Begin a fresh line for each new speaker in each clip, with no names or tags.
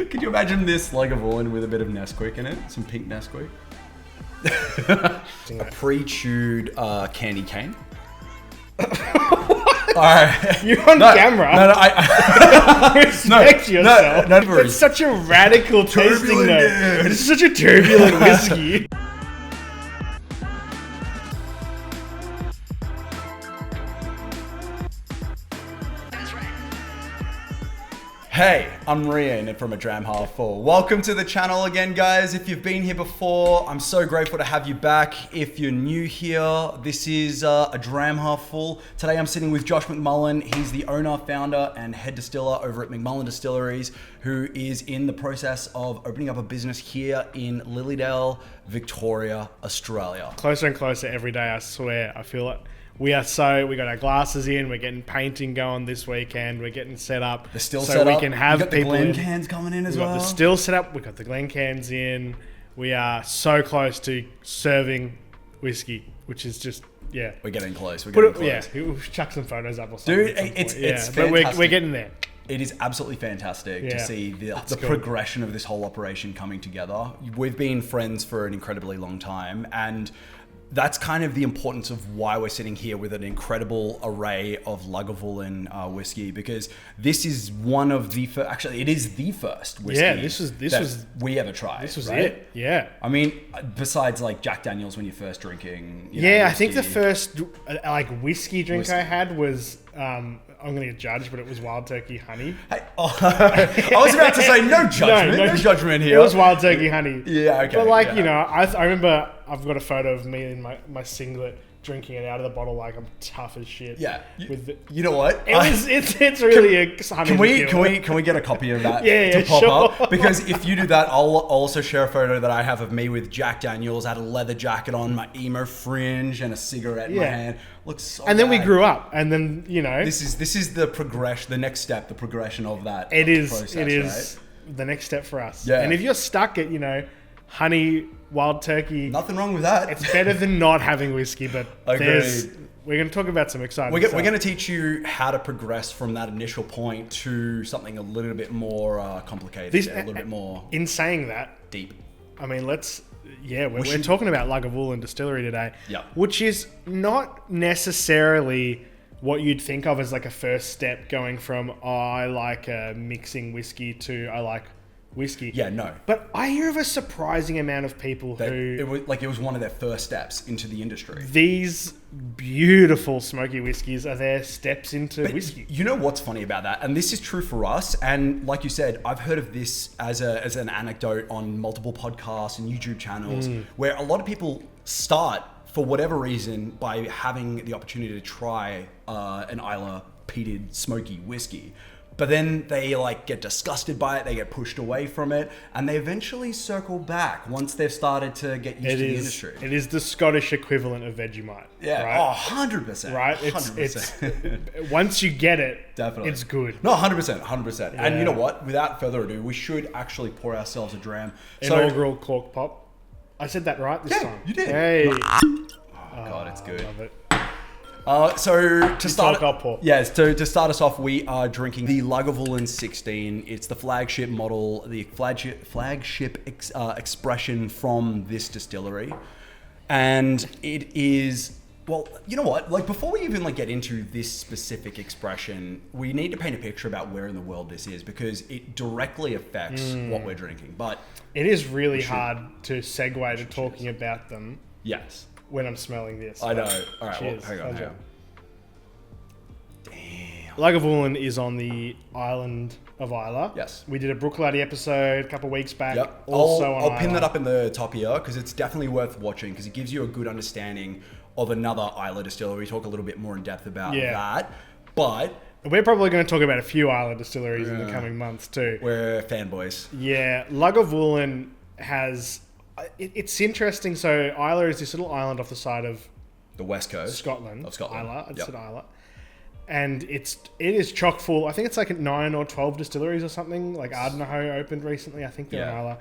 Could you imagine this Lagavulin with a bit of Nesquik in it? Some pink Nesquik. A pre-chewed candy cane. Alright.
You're on camera.
No, I
Respect yourself.
No,
it's such a radical tasting note. It's such a turbulent whiskey.
Hey, I'm 𝙍𝙖𝙞𝙨𝙚 from 𝙬𝙤𝙪𝙧. Welcome to the channel again, guys. If you've been here before, I'm so grateful to have you back. If you're new here, this is 𝙬𝙪𝙧. Today I'm sitting with Josh McMullen. He's the owner, founder, and head distiller over at McMullen Distilleries, who is in the process of opening up a business here in Lilydale, Victoria, Australia.
Closer and closer every day, I swear. I feel like we got our glasses in, we're getting painting going this weekend, we're getting set up.
The still
so
set
we
up.
can have
you got
people
the Glen
in.
cans coming in as
We've
well.
got the still set up, we've got the Glen cans in. We are so close to serving whiskey, which is just, yeah.
We're getting close. We'll
chuck some photos up or something.
Dude, it's fantastic.
But we're getting there.
It is absolutely fantastic to see the progression of this whole operation coming together. We've been friends for an incredibly long time, and that's kind of the importance of why we're sitting here with an incredible array of Lagavulin whiskey, because this is one of the first, actually it is the first whiskey we ever tried.
This was
right?
it. Yeah.
I mean, besides like Jack Daniels when you're first drinking.
I think the first whiskey drink I had was, I'm going to get judged, but it was Wild Turkey Honey.
I was about to say no judgment, no judgment here.
It was Wild Turkey Honey.
Yeah, okay.
But I remember I've got a photo of me in my singlet drinking it out of the bottle like I'm tough as shit.
Yeah. You know what?
It's really a honey.
Can we get a copy of that
to
pop up? Because if you do that, I'll also share a photo that I have of me with Jack Daniels. I had a leather jacket on, my emo fringe, and a cigarette in my hand. Looks so
And then
bad.
we grew up, and then this
is the progression, the next step, the progression of that.
It is
right?
the next step for us.
Yeah.
And if you're stuck at honey, wild turkey,
nothing wrong with that.
It's better than not having whiskey, but we're going to talk about some exciting stuff.
We're going to teach you how to progress from that initial point to something a little bit more complicated, a little bit more.
In saying that,
deep.
I mean, we're talking about Lagavulin Distillery today, which is not necessarily what you'd think of as like a first step going from I like mixing whiskey to I like whiskey.
Yeah, no.
But I hear of a surprising amount of people
it was one of their first steps into the industry.
These beautiful smoky whiskeys are their steps into whiskey.
You know what's funny about that? And this is true for us. And like you said, I've heard of this as an anecdote on multiple podcasts and YouTube channels where a lot of people start for whatever reason by having the opportunity to try an Islay peated smoky whiskey. But then they get disgusted by it, they get pushed away from it, and they eventually circle back once they've started to get used to the industry.
It is the Scottish equivalent of Vegemite.
Yeah,
right?
100%.
Right?
100%.
Once you get it,
definitely,
it's good.
No, 100%.
Yeah.
And you know what? Without further ado, we should actually pour ourselves a dram.
Inaugural cork pop. I said that right this time.
You did.
Hey.
Oh, God, it's good.
I love it.
To start us off, we are drinking the Lagavulin 16. It's the flagship model, the flagship expression from this distillery. And it is, well, you know what? Before we even get into this specific expression, we need to paint a picture about where in the world this is, because it directly affects what we're drinking. But
it is really hard to segue to talking about them.
Yes.
When I'm smelling this.
I know. All right,
cheers.
Hang on.
Damn. Lagavulin is on the island of Islay.
Yes.
We did a Brooklady episode a couple of weeks back.
Yep.
Also
I'll pin that up in the top here because it's definitely worth watching because it gives you a good understanding of another Islay distillery. We talk a little bit more in depth about that. But
we're probably going to talk about a few Islay distilleries in the coming months too.
We're fanboys.
Yeah. Lagavulin has... It's interesting. So Islay is this little island off the side of
the west coast
Scotland.
Islay.
I said Islay. And it is chock full. I think it's 9 or 12 distilleries or something. 𝙍𝙖𝙪𝙧 opened recently. I think they're in Islay.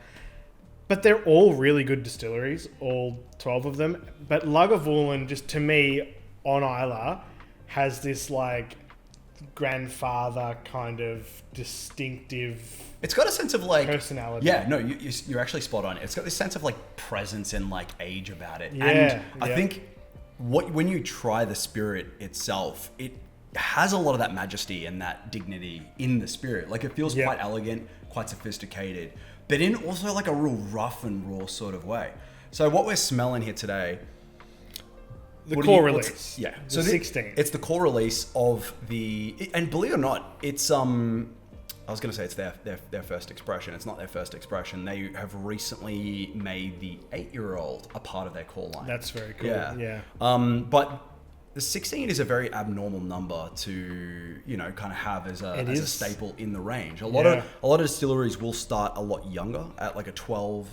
But they're all really good distilleries, all 12 of them. But Lagavulin, just to me, on Islay, has this grandfather kind of distinctive.
It's got a sense of like
personality.
Yeah, no, you're actually spot on. It's got this sense of like presence and like age about it.
Yeah,
and I think when you try the spirit itself, it has a lot of that majesty and that dignity in the spirit. Like it feels quite elegant, quite sophisticated, but in also like a real rough and raw sort of way. So what we're smelling here today,
the core release.
Yeah.
So 16.
It's the core release of and believe it or not, it's I was going to say it's their first expression. It's not their first expression. They have recently made the 8-year-old a part of their core line.
That's very cool. Yeah.
But the 16 is a very abnormal number to, kind of have as a staple in the range. A lot of distilleries will start a lot younger at like a 12,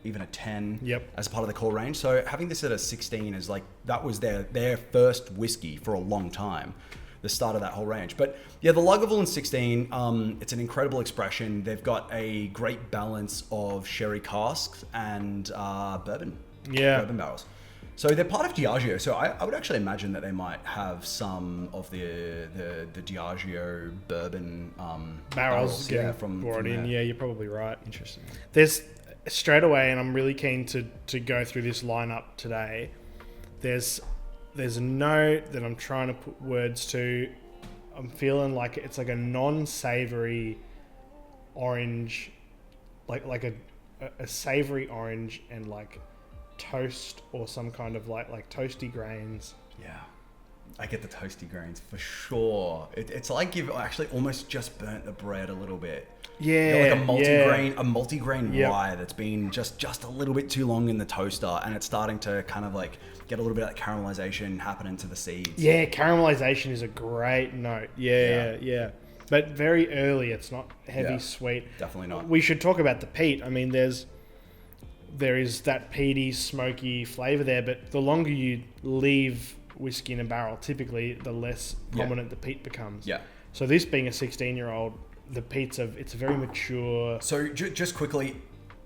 even a 10 as part of the core range. So having this at a 16 is like, that was their first whiskey for a long time, the start of that whole range. But yeah, the Lagavulin 16, it's an incredible expression. They've got a great balance of sherry casks and bourbon barrels. So they're part of 𝙬𝙧𝙧. So I would actually imagine that they might have some of the 𝙬𝙧𝙧 bourbon
barrels
from
brought in. Yeah, you're probably right.
Interesting.
There's straight away, and I'm really keen to go through this lineup today. There's a note that I'm trying to put words to. I'm feeling like it's like a non-savory orange, like a savory orange and like toast or some kind of like toasty grains.
Yeah, I get the toasty grains for sure. It's like you've actually almost just burnt the bread a little bit.
Yeah,
like a multi-grain rye that's been just a little bit too long in the toaster, and it's starting to kind of like get a little bit of that caramelization happening to the seeds.
Yeah, caramelization is a great note. Yeah. But very early, it's not heavy sweet.
Definitely not.
We should talk about the peat. I mean, there is that peaty, smoky flavor there, but the longer you leave whiskey in a barrel, typically the less prominent the peat becomes.
Yeah.
So this being a 16-year-old, the peat's it's very mature.
So just quickly,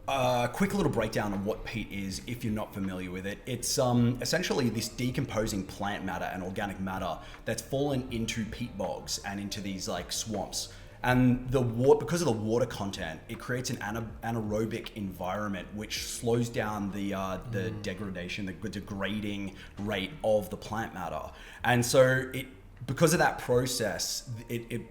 a quick little breakdown of what peat is if you're not familiar with it. It's essentially this decomposing plant matter and organic matter that's fallen into peat bogs and into these like swamps. And because of the water content, it creates an anaerobic environment which slows down the degradation, the degrading rate of the plant matter. And so because of that process, it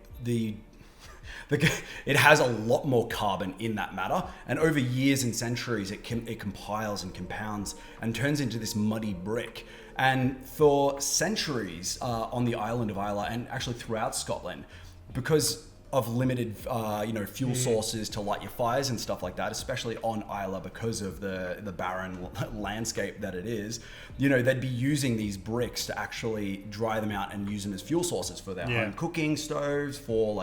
has a lot more carbon in that matter, and over years and centuries, it compiles and compounds and turns into this muddy brick. And for centuries on the island of Islay, and actually throughout Scotland, because of limited, fuel sources to light your fires and stuff like that, especially on Islay because of the barren landscape that it is, they'd be using these bricks to actually dry them out and use them as fuel sources for their home cooking stoves, for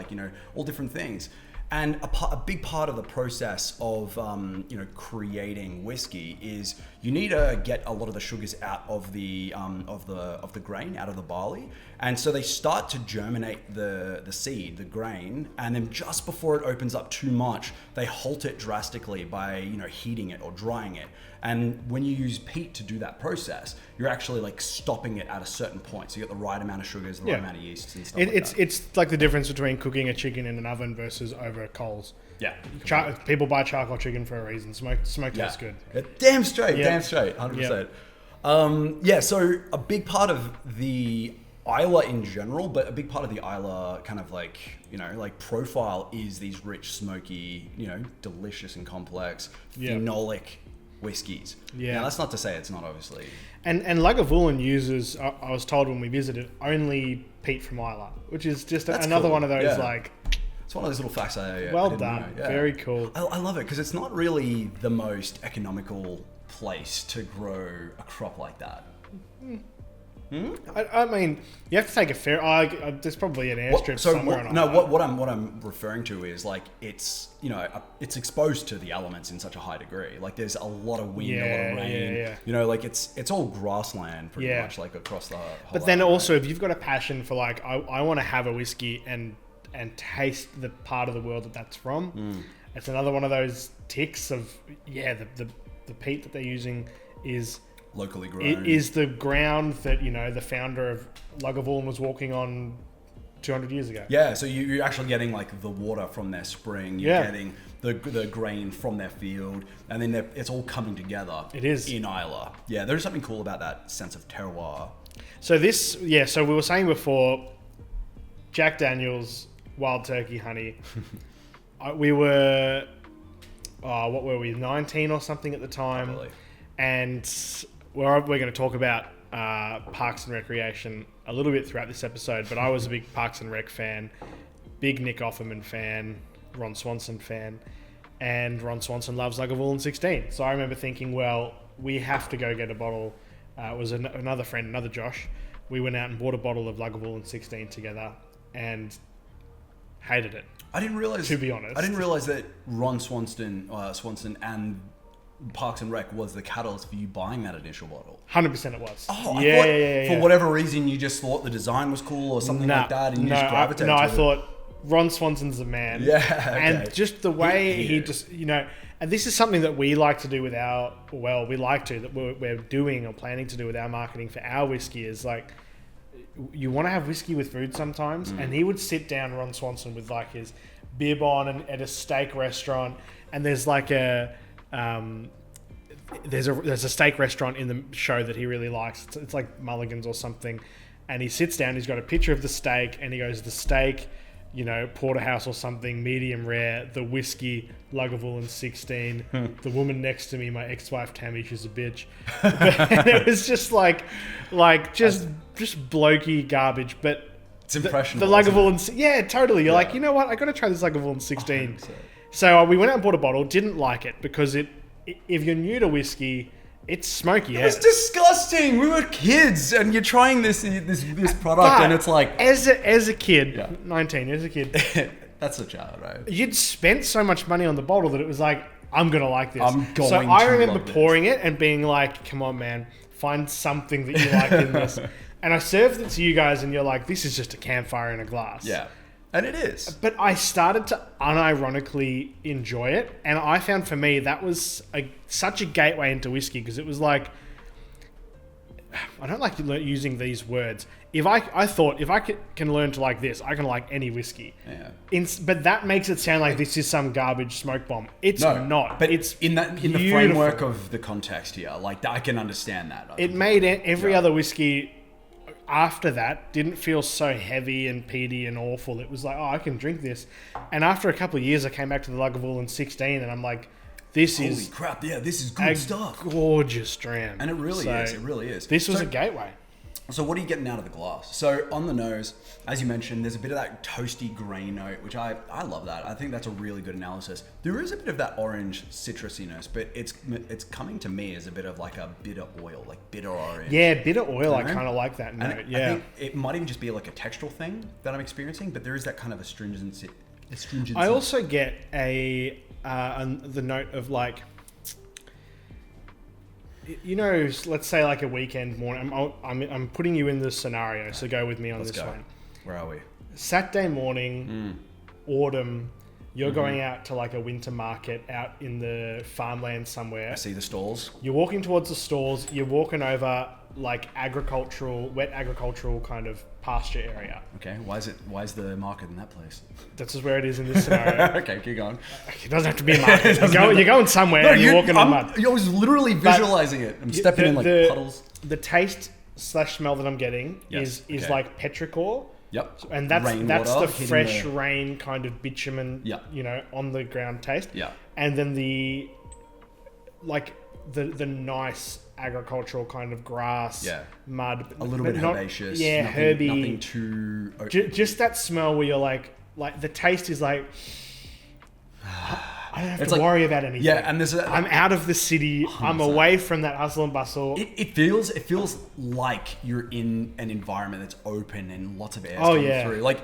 all different things. And a big part of the process of creating whiskey is you need to get a lot of the sugars out of the grain, out of the barley, and so they start to germinate the seed, the grain, and then just before it opens up too much, they halt it drastically by heating it or drying it. And when you use peat to do that process, you're actually like stopping it at a certain point. So you get the right amount of sugars, the right amount of yeasts and stuff like that. It's
like the difference between cooking a chicken in an oven versus over coals.
Yeah.
People buy charcoal chicken for a reason. Smoked tastes good.
Damn straight, 100%. So a big part of the Islay in general, but a big part of the Islay kind of profile is these rich, smoky, delicious and complex phenolic whiskies. Yeah. Now, that's not to say it's not, obviously.
And Lagavulin uses, I was told when we visited, only peat from Islay, which is just another one of those
it's one of those little facts
well done.
Know. Yeah.
Very cool.
I love it because it's not really the most economical place to grow a crop like that.
I mean, you have to take a fair. There's probably an airstrip somewhere.
What I'm referring to is like it's it's exposed to the elements in such a high degree. Like there's a lot of wind, a lot of rain. It's all grassland pretty much like across the whole.
But then also, if you've got a passion for I want to have a whiskey and taste the part of the world that's from, it's another one of those ticks of the peat that they're using is locally grown. It is the ground that the founder of Lagavulin was walking on 200 years ago.
Yeah, so you're actually getting like the water from their spring. You're getting the grain from their field, and then it's all coming together.
It is
in Islay. Yeah, there's something cool about that sense of terroir.
So so we were saying before, Jack Daniel's Wild Turkey Honey. We were, what were we, 19 or something at the time?
Probably.
And we're going to talk about Parks and Recreation a little bit throughout this episode, but I was a big Parks and Rec fan, big Nick Offerman fan, Ron Swanson fan, and Ron Swanson loves Lagavulin 16. So I remember thinking, well, we have to go get a bottle. It was another friend, another Josh. We went out and bought a bottle of Lagavulin 16 together and hated it.
I didn't realize,
to be honest,
I didn't realize that Ron Swanson and Parks and Rec was the catalyst for you buying that initial bottle.
100% it was.
Oh, yeah. For whatever reason, you just thought the design was cool or something like that, and you just gravitated to it.
I thought Ron Swanson's the man.
Yeah, okay.
And just the way he just, and this is something that we like to do with that we're doing or planning to do with our marketing for our whiskey is like, you want to have whiskey with food sometimes, and he would sit down, Ron Swanson, with like his bib on and at a steak restaurant, and there's like there's a steak restaurant in the show that he really likes. It's like Mulligan's or something, and he sits down. He's got a picture of the steak, and he goes, "The steak, porterhouse or something, medium rare. The whiskey, Lagavulin 16. The woman next to me, my ex-wife Tammy, she's a bitch." And it was just just blokey garbage, but
it's impressionable.
The Lagavulin, yeah, totally. You're like, you know what? I got to try this Lagavulin 16. 100%. So we went out and bought a bottle. Didn't like it because if you're new to whiskey, it's smoky.
It was disgusting. We were kids, and you're trying this product, and it's like
as a kid, 19, as a kid,
that's a child, right?
You'd spent so much money on the bottle that it was like, I'm gonna like this.
So
I remember pouring it and being like, come on, man, find something that you like in this. And I served it to you guys, and you're like, this is just a campfire in a glass.
Yeah. And it is.
But I started to unironically enjoy it. And I found for me, that was such a gateway into whiskey, because it was like, I don't like using these words. I thought if I can learn to like this, I can like any whiskey.
Yeah.
But that makes it sound like this is some garbage smoke bomb. It's not.
But
it's
in the framework of the context here, like I can understand that.
It made every other whiskey after that didn't feel so heavy and peaty and awful. It was like, I can drink this. And after a couple of years, I came back to the Lagavulin 16, and I'm like, holy
crap, yeah, this is good stuff.
Gorgeous dram.
And it really is. It really is.
This was a gateway.
So what are you getting out of the glass? So on the nose, as you mentioned, there's a bit of that toasty grain note, which I love that. I think that's a really good analysis. There is a bit of that orange citrusiness, but it's coming to me as a bit of like a bitter oil, like bitter orange.
Yeah, bitter oil. I kind of like that note.
And I think it might even just be like a textural thing that I'm experiencing, but there is that kind of astringency.
I also get the note of like, let's say like a weekend morning. I'm putting you in this scenario, so go with me on this one.
Where are we?
Saturday morning, autumn. You're going out to like a winter market out in the farmland somewhere.
I see the stalls.
You're walking towards the stalls. You're walking over like wet agricultural kind of pasture area.
Okay, why is the market in that place?
This is where it is in this scenario.
Okay, keep going.
It doesn't have to be a market. You're going somewhere and you're walking on mud.
I was literally visualizing it. I'm stepping in like puddles.
The taste/smell that I'm getting is like petrichor.
Yep.
And that's the fresh rain kind of bitumen, on the ground taste.
Yeah.
And then the nice agricultural kind of grass, mud,
a little bit herbaceous,
herby,
nothing too.
Just that smell where you're like the taste is like, I don't have to worry about anything.
Yeah, and I'm
out of the city. 100%. I'm away from that hustle and bustle.
It feels like you're in an environment that's open and lots of air coming through. Like,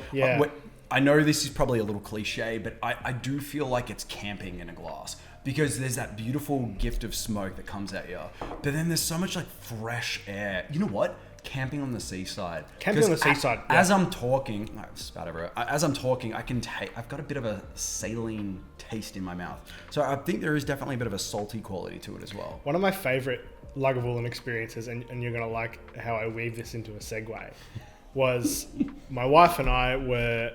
I know this is probably a little cliche, but I do feel like it's camping in a glass, because there's that beautiful gift of smoke that comes at you, but then there's so much like fresh air. You know what? Camping on the seaside. As I'm talking, I've got a bit of a saline taste in my mouth. So I think there is definitely a bit of a salty quality to it as well.
One of my favorite Lagavulin experiences, and you're going to like how I weave this into a segue, was my wife and I were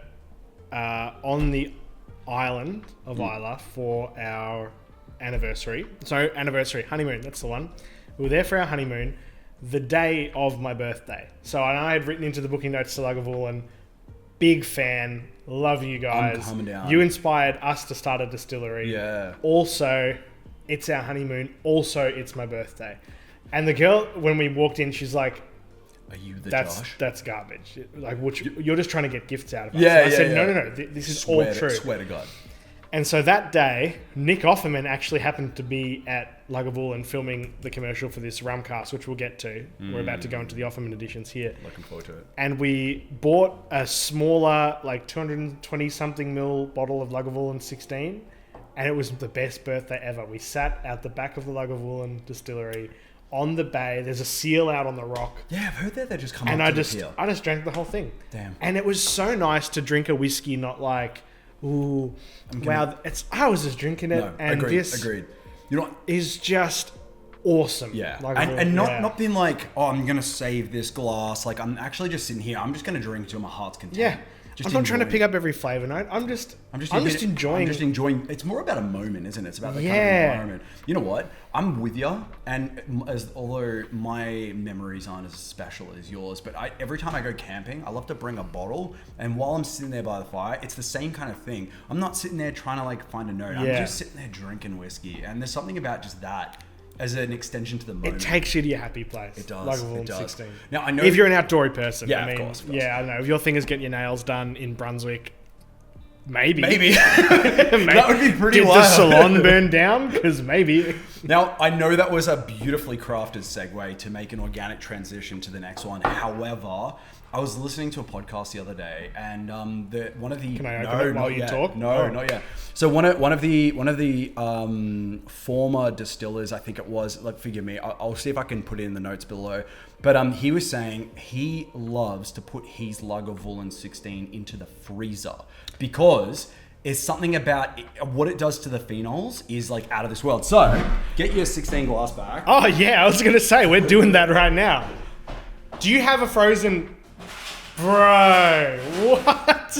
on the island of Islay for our anniversary. So honeymoon, that's the one. We were there for our honeymoon the day of my birthday. So I had written into the booking notes to Lagavulin, big fan, love you guys.
I'm coming down.
You inspired us to start a distillery.
Yeah.
Also, it's our honeymoon. Also, it's my birthday. And the girl, when we walked in, she's like,
"Are you the
Josh? That's garbage. Like, you're just trying to get gifts out of us."
Yeah,
I said, no. This is all true.
Swear to God.
And so that day, Nick Offerman actually happened to be at Lagavulin filming the commercial for this rum cask, which we'll get to. We're about to go into the Offerman editions here.
Looking forward to it.
And we bought a smaller, like 220-something ml bottle of Lagavulin 16, and it was the best birthday ever. We sat out the back of the Lagavulin distillery on the bay. There's a seal out on the rock.
Yeah, I've heard that they just come
and
up
I
to
just,
the pier.
I just drank the whole thing.
Damn.
And it was so nice to drink a whiskey, not like, ooh, wow. I was just drinking it, and
agreed. You know,
is just awesome.
Yeah,
Like,
and not being like, oh, I'm gonna save this glass. Like, I'm actually just sitting here. I'm just gonna drink till my heart's content.
Yeah.
Just
I'm not trying to pick up every flavour note. I'm just enjoying.
I'm just enjoying. It's more about a moment, isn't it? It's about the kind of environment. You know what? I'm with you. And although my memories aren't as special as yours, but every time I go camping, I love to bring a bottle. And while I'm sitting there by the fire, it's the same kind of thing. I'm not sitting there trying to like find a note. I'm just sitting there drinking whiskey. And there's something about just that as an extension to the moment.
It takes you to your happy place.
It does.
Lagavulin
It does.
16.
Now I know
if you're an outdoory person.
Yeah,
I mean,
of course.
Yeah, I don't know. If your thing is getting your nails done in Brunswick, maybe.
That would be pretty
Did
wild.
the salon burn down? Because maybe.
Now, I know that was a beautifully crafted segue to make an organic transition to the next one. However, I was listening to a podcast the other day, and one of the
Can I open it while you talk?
No, not yet. So one of the former distillers, I think it was. Like, forgive me. I'll see if I can put it in the notes below. But he was saying he loves to put his Lagavulin 16 into the freezer because it's something about what it does to the phenols is like out of this world. So get your 16 glass back.
Oh yeah, I was gonna say we're doing that right now. Do you have a frozen? Bro, what?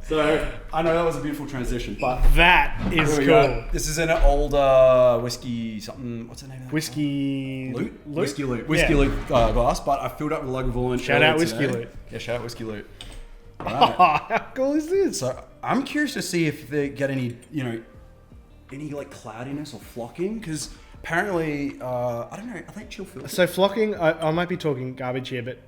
So I know that was a beautiful transition, but
that is cool.
This is an old whiskey something. What's the name of that?
Whiskey
Loot?
Whiskey Loot
glass, but I filled up with Lagavulin.
Shout out Whiskey Loot.
Yeah, shout out Whiskey Loot.
Right. How cool is this?
So I'm curious to see if they get any like cloudiness or flocking, because apparently I don't know. I think chill filter.
So flocking, I might be talking garbage here, but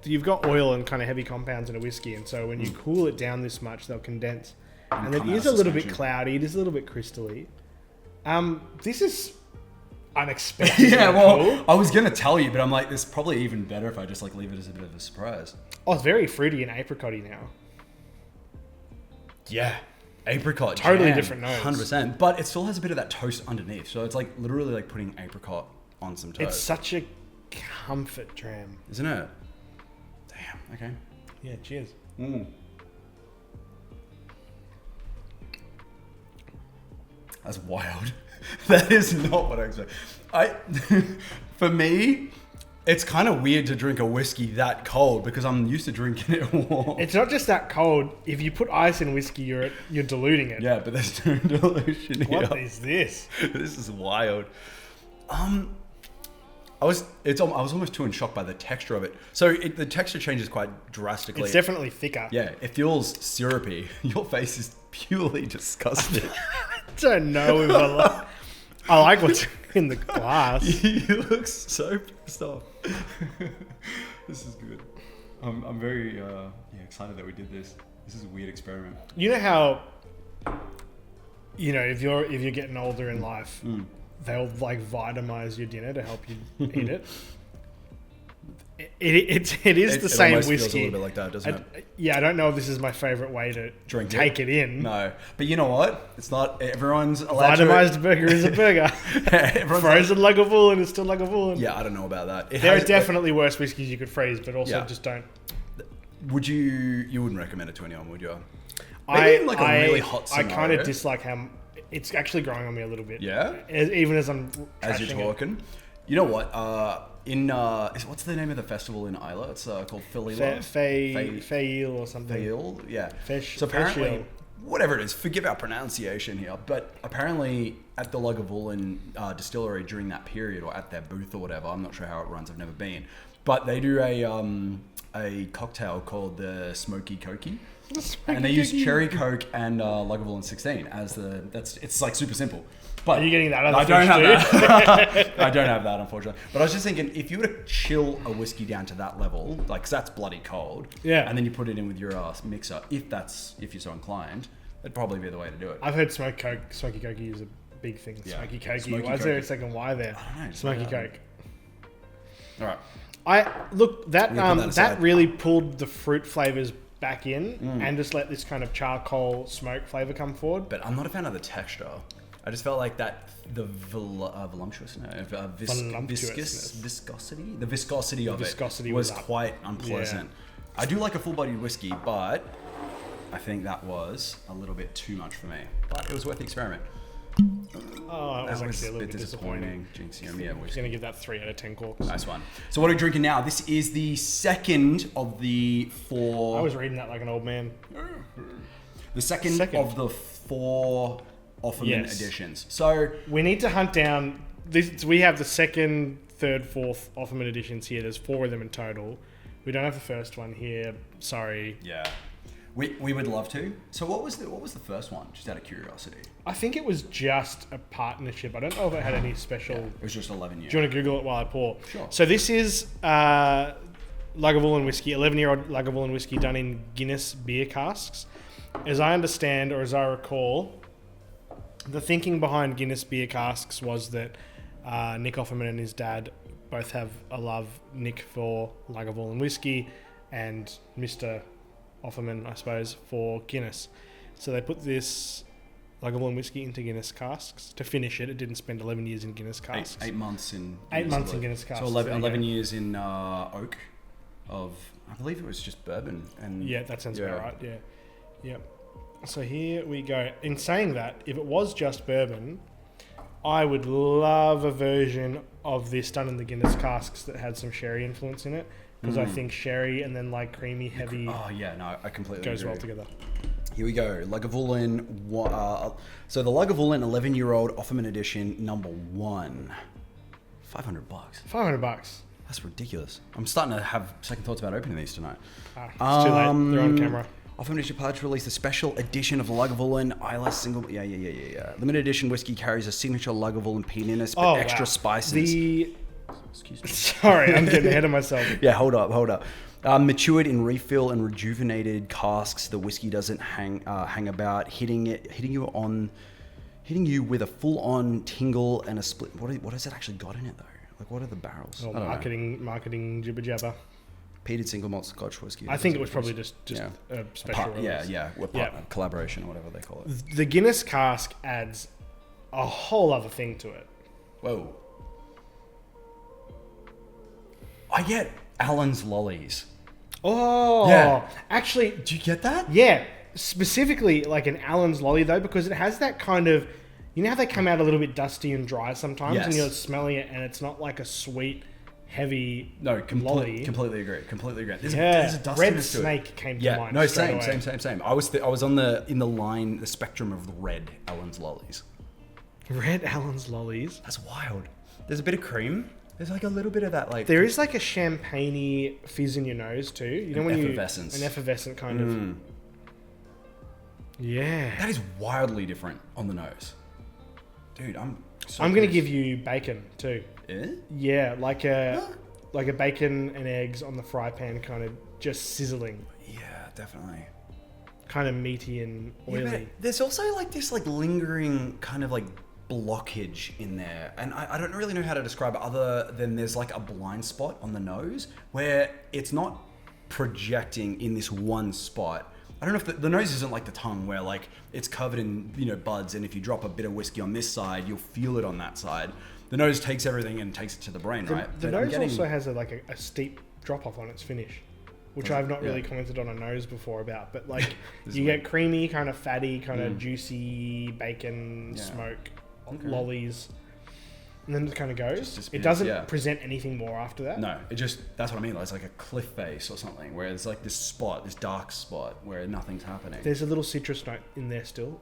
you've got oil and kind of heavy compounds in a whiskey, and so when you cool it down this much, they'll condense, and it is a little bit cloudy. It is a little bit crystally. This is unexpected.
Yeah, well,
cool.
I was gonna tell you, but I'm like, it's probably even better if I just like leave it as a bit of a surprise.
Oh, it's very fruity and apricotty now.
Yeah, apricot.
Totally
jam,
different notes.
100%. But it still has a bit of that toast underneath, so it's like literally like putting apricot on some toast.
It's such a comfort dram,
isn't it? Damn. Okay.
Yeah. Cheers.
That's wild. That is not what I expected. For me, it's kind of weird to drink a whiskey that cold because I'm used to drinking it warm.
It's not just that cold. If you put ice in whiskey, you're diluting it.
Yeah, but there's no dilution here.
What is this?
This is wild. I was almost too in shock by the texture of it. So the texture changes quite drastically.
It's definitely thicker.
Yeah, it feels syrupy. Your face is purely disgusted.
I don't know if I like what's in the glass.
You look so pissed off. This is good. I'm very excited that we did this. This is a weird experiment.
You know how, if you're getting older in life, they'll like vitamize your dinner to help you eat it. It is the same whiskey.
Feels a little bit like that, doesn't it?
Yeah, I don't know if this is my favorite way to take it in.
No, but you know what? It's not everyone's allowed
Vitamized burger is a burger. Frozen Lagavulin is still Lagavulin.
Yeah, I don't know about that.
There are definitely worse whiskeys you could freeze, but also just don't.
Would you wouldn't recommend it to anyone, would you?
Maybe
in like a really hot scenario.
I kind of dislike how it's actually growing on me a little bit.
Yeah?
Even as I'm
as you're
trashing it.
talking. You know what? what's the name of the festival in Islay? It's called
𝙬𝙖𝙤𝙪𝙧 or something.
𝙬𝙖𝙪𝙧, yeah.
Fesh,
so apparently,
Feshiel.
whatever it is, forgive our pronunciation here, but apparently at the Lagavulin distillery during that period, or at their booth or whatever, I'm not sure how it runs, I've never been, but they do a cocktail called the smoky 𝙬𝙬𝙪𝙧. And they use cherry coke and Lagavulin 16 as it's like super simple. But
are you getting that?
I don't have that. I don't have that, unfortunately. But I was just thinking, if you were to chill a whiskey down to that level, like, 'cause that's bloody cold,
yeah,
and then you put it in with your mixer, if you're so inclined, that'd probably be the way to do it.
I've heard smoky 𝙬𝙬𝙧 is a big thing.
Yeah.
Smoky 𝙬𝙬𝙧.
Smoky
Why is there a second Y there?
I don't know.
Smoky 𝙬𝙬𝙧.
All right.
That really pulled the fruit flavors back in and just let this kind of charcoal smoke flavor come forward.
But I'm not a fan of the texture. I just felt like the viscosity of it was quite unpleasant. Yeah. I do like a full-bodied whiskey, but I think that was a little bit too much for me. But it was worth the experiment.
Oh, that was actually a little bit disappointing.
Jinxie,
I'm just going to give that 3 out of 10 corks.
Nice one. So what are we drinking now? This is the second of the 4...
I was reading that like an old man.
The second of the 4 Offerman editions. So
we need to hunt down... We have the second, third, fourth Offerman editions here. There's 4 of them in total. We don't have the first one here. Sorry.
Yeah. We would love to. So what was the first one? Just out of curiosity.
I think it was just a partnership. I don't know if it had any special... Yeah,
it was just 11 years.
Do you want to Google it while I pour?
Sure.
So this is Lagavulin whiskey, 11-year-old Lagavulin whiskey done in Guinness beer casks. As I understand, or as I recall, the thinking behind Guinness beer casks was that Nick Offerman and his dad both have a love, Nick for Lagavulin whiskey and Mr. Offerman, I suppose, for Guinness. So they put this Lagavulin whiskey into Guinness casks to finish it. It didn't spend 11 years in Guinness casks.
8 months in...
8 months in Guinness casks.
So 11 years in oak of... I believe it was just bourbon. And
yeah, that sounds about right. Yeah. Yep. So here we go. In saying that, if it was just bourbon, I would love a version of this done in the Guinness casks that had some sherry influence in it. Because I think sherry and then like creamy, heavy...
Oh, yeah, no, I completely
goes
agree.
well together.
Here we go. Lagavulin... so the Lagavulin 11-year-old Offerman edition, number 1. $500.
$500.
That's ridiculous. I'm starting to have second thoughts about opening these tonight.
It's too late. They're on camera.
Offerman Edition pledged to release a special edition of the Lagavulin Islay single... Yeah. Limited edition whiskey carries a signature Lagavulin peatiness, but extra spices. Excuse me.
Sorry, I'm getting ahead of myself.
Yeah, hold up. Matured in refill and rejuvenated casks, the whiskey doesn't hang about, hitting you with a full-on tingle and a split. What has it actually got in it though? Like, what are the barrels?
Oh, marketing jibber jabber.
Peated single malt Scotch whiskey.
I think it was probably just a special release.
Collaboration or whatever they call it.
The Guinness cask adds a whole other thing to it.
Whoa. I get Allen's lollies.
Oh, yeah. Actually,
do you get that?
Yeah, specifically like an Allen's lolly though, because it has that kind of, you know how they come out a little bit dusty and dry sometimes, and you're smelling it, and it's not like a sweet, heavy lolly.
Completely agree. There's a dustiness
Red
to it.
Snake came to mind.
No, same. I was on the spectrum of the red Allen's lollies.
Red Allen's lollies.
That's wild. There's a bit of cream. There's like a little bit of that, like...
There is like a champagne-y fizz in your nose too. You know, an effervescent kind of... Yeah.
That is wildly different on the nose. Dude, I'm
going to give you bacon too.
Yeah?
Yeah, like a bacon and eggs on the fry pan, kind of just sizzling.
Yeah, definitely.
Kind of meaty and oily. Yeah,
there's also like this like lingering kind of like blockage in there, and I don't really know how to describe it other than there's like a blind spot on the nose where it's not projecting in this one spot. I don't know if the nose isn't like the tongue where like it's covered in, you know, buds, and if you drop a bit of whiskey on this side, you'll feel it on that side. The nose takes everything and takes it to the brain, right?
The nose also has a steep drop off on its finish, which I've not really commented on a nose before about, but like you get creamy, kind of fatty, kind of juicy bacon smoke. Lollies. And then it kind of goes.
Just
it doesn't present anything more after that.
No, that's what I mean. It's like a cliff face or something where there's like this dark spot where nothing's happening.
There's a little citrus note in there still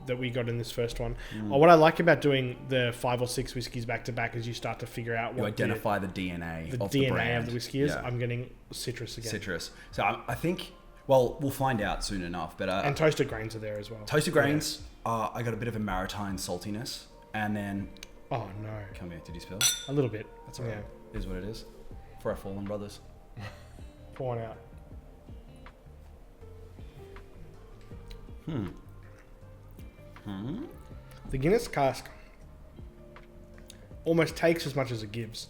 that we got in this first one. What I like about doing the 5 or 6 whiskeys back to back is you start to figure out what
the DNA of
the whiskey is. I'm getting citrus again.
Citrus. So I think, well, we'll find out soon enough. But
and toasted grains are there as well.
Toasted grains. I got a bit of a maritime saltiness, and then. Oh
no!
Come here. Did you spill?
A little bit.
That's all right. It is what it is. For our fallen brothers.
Pour one out. The Guinness cask almost takes as much as it gives.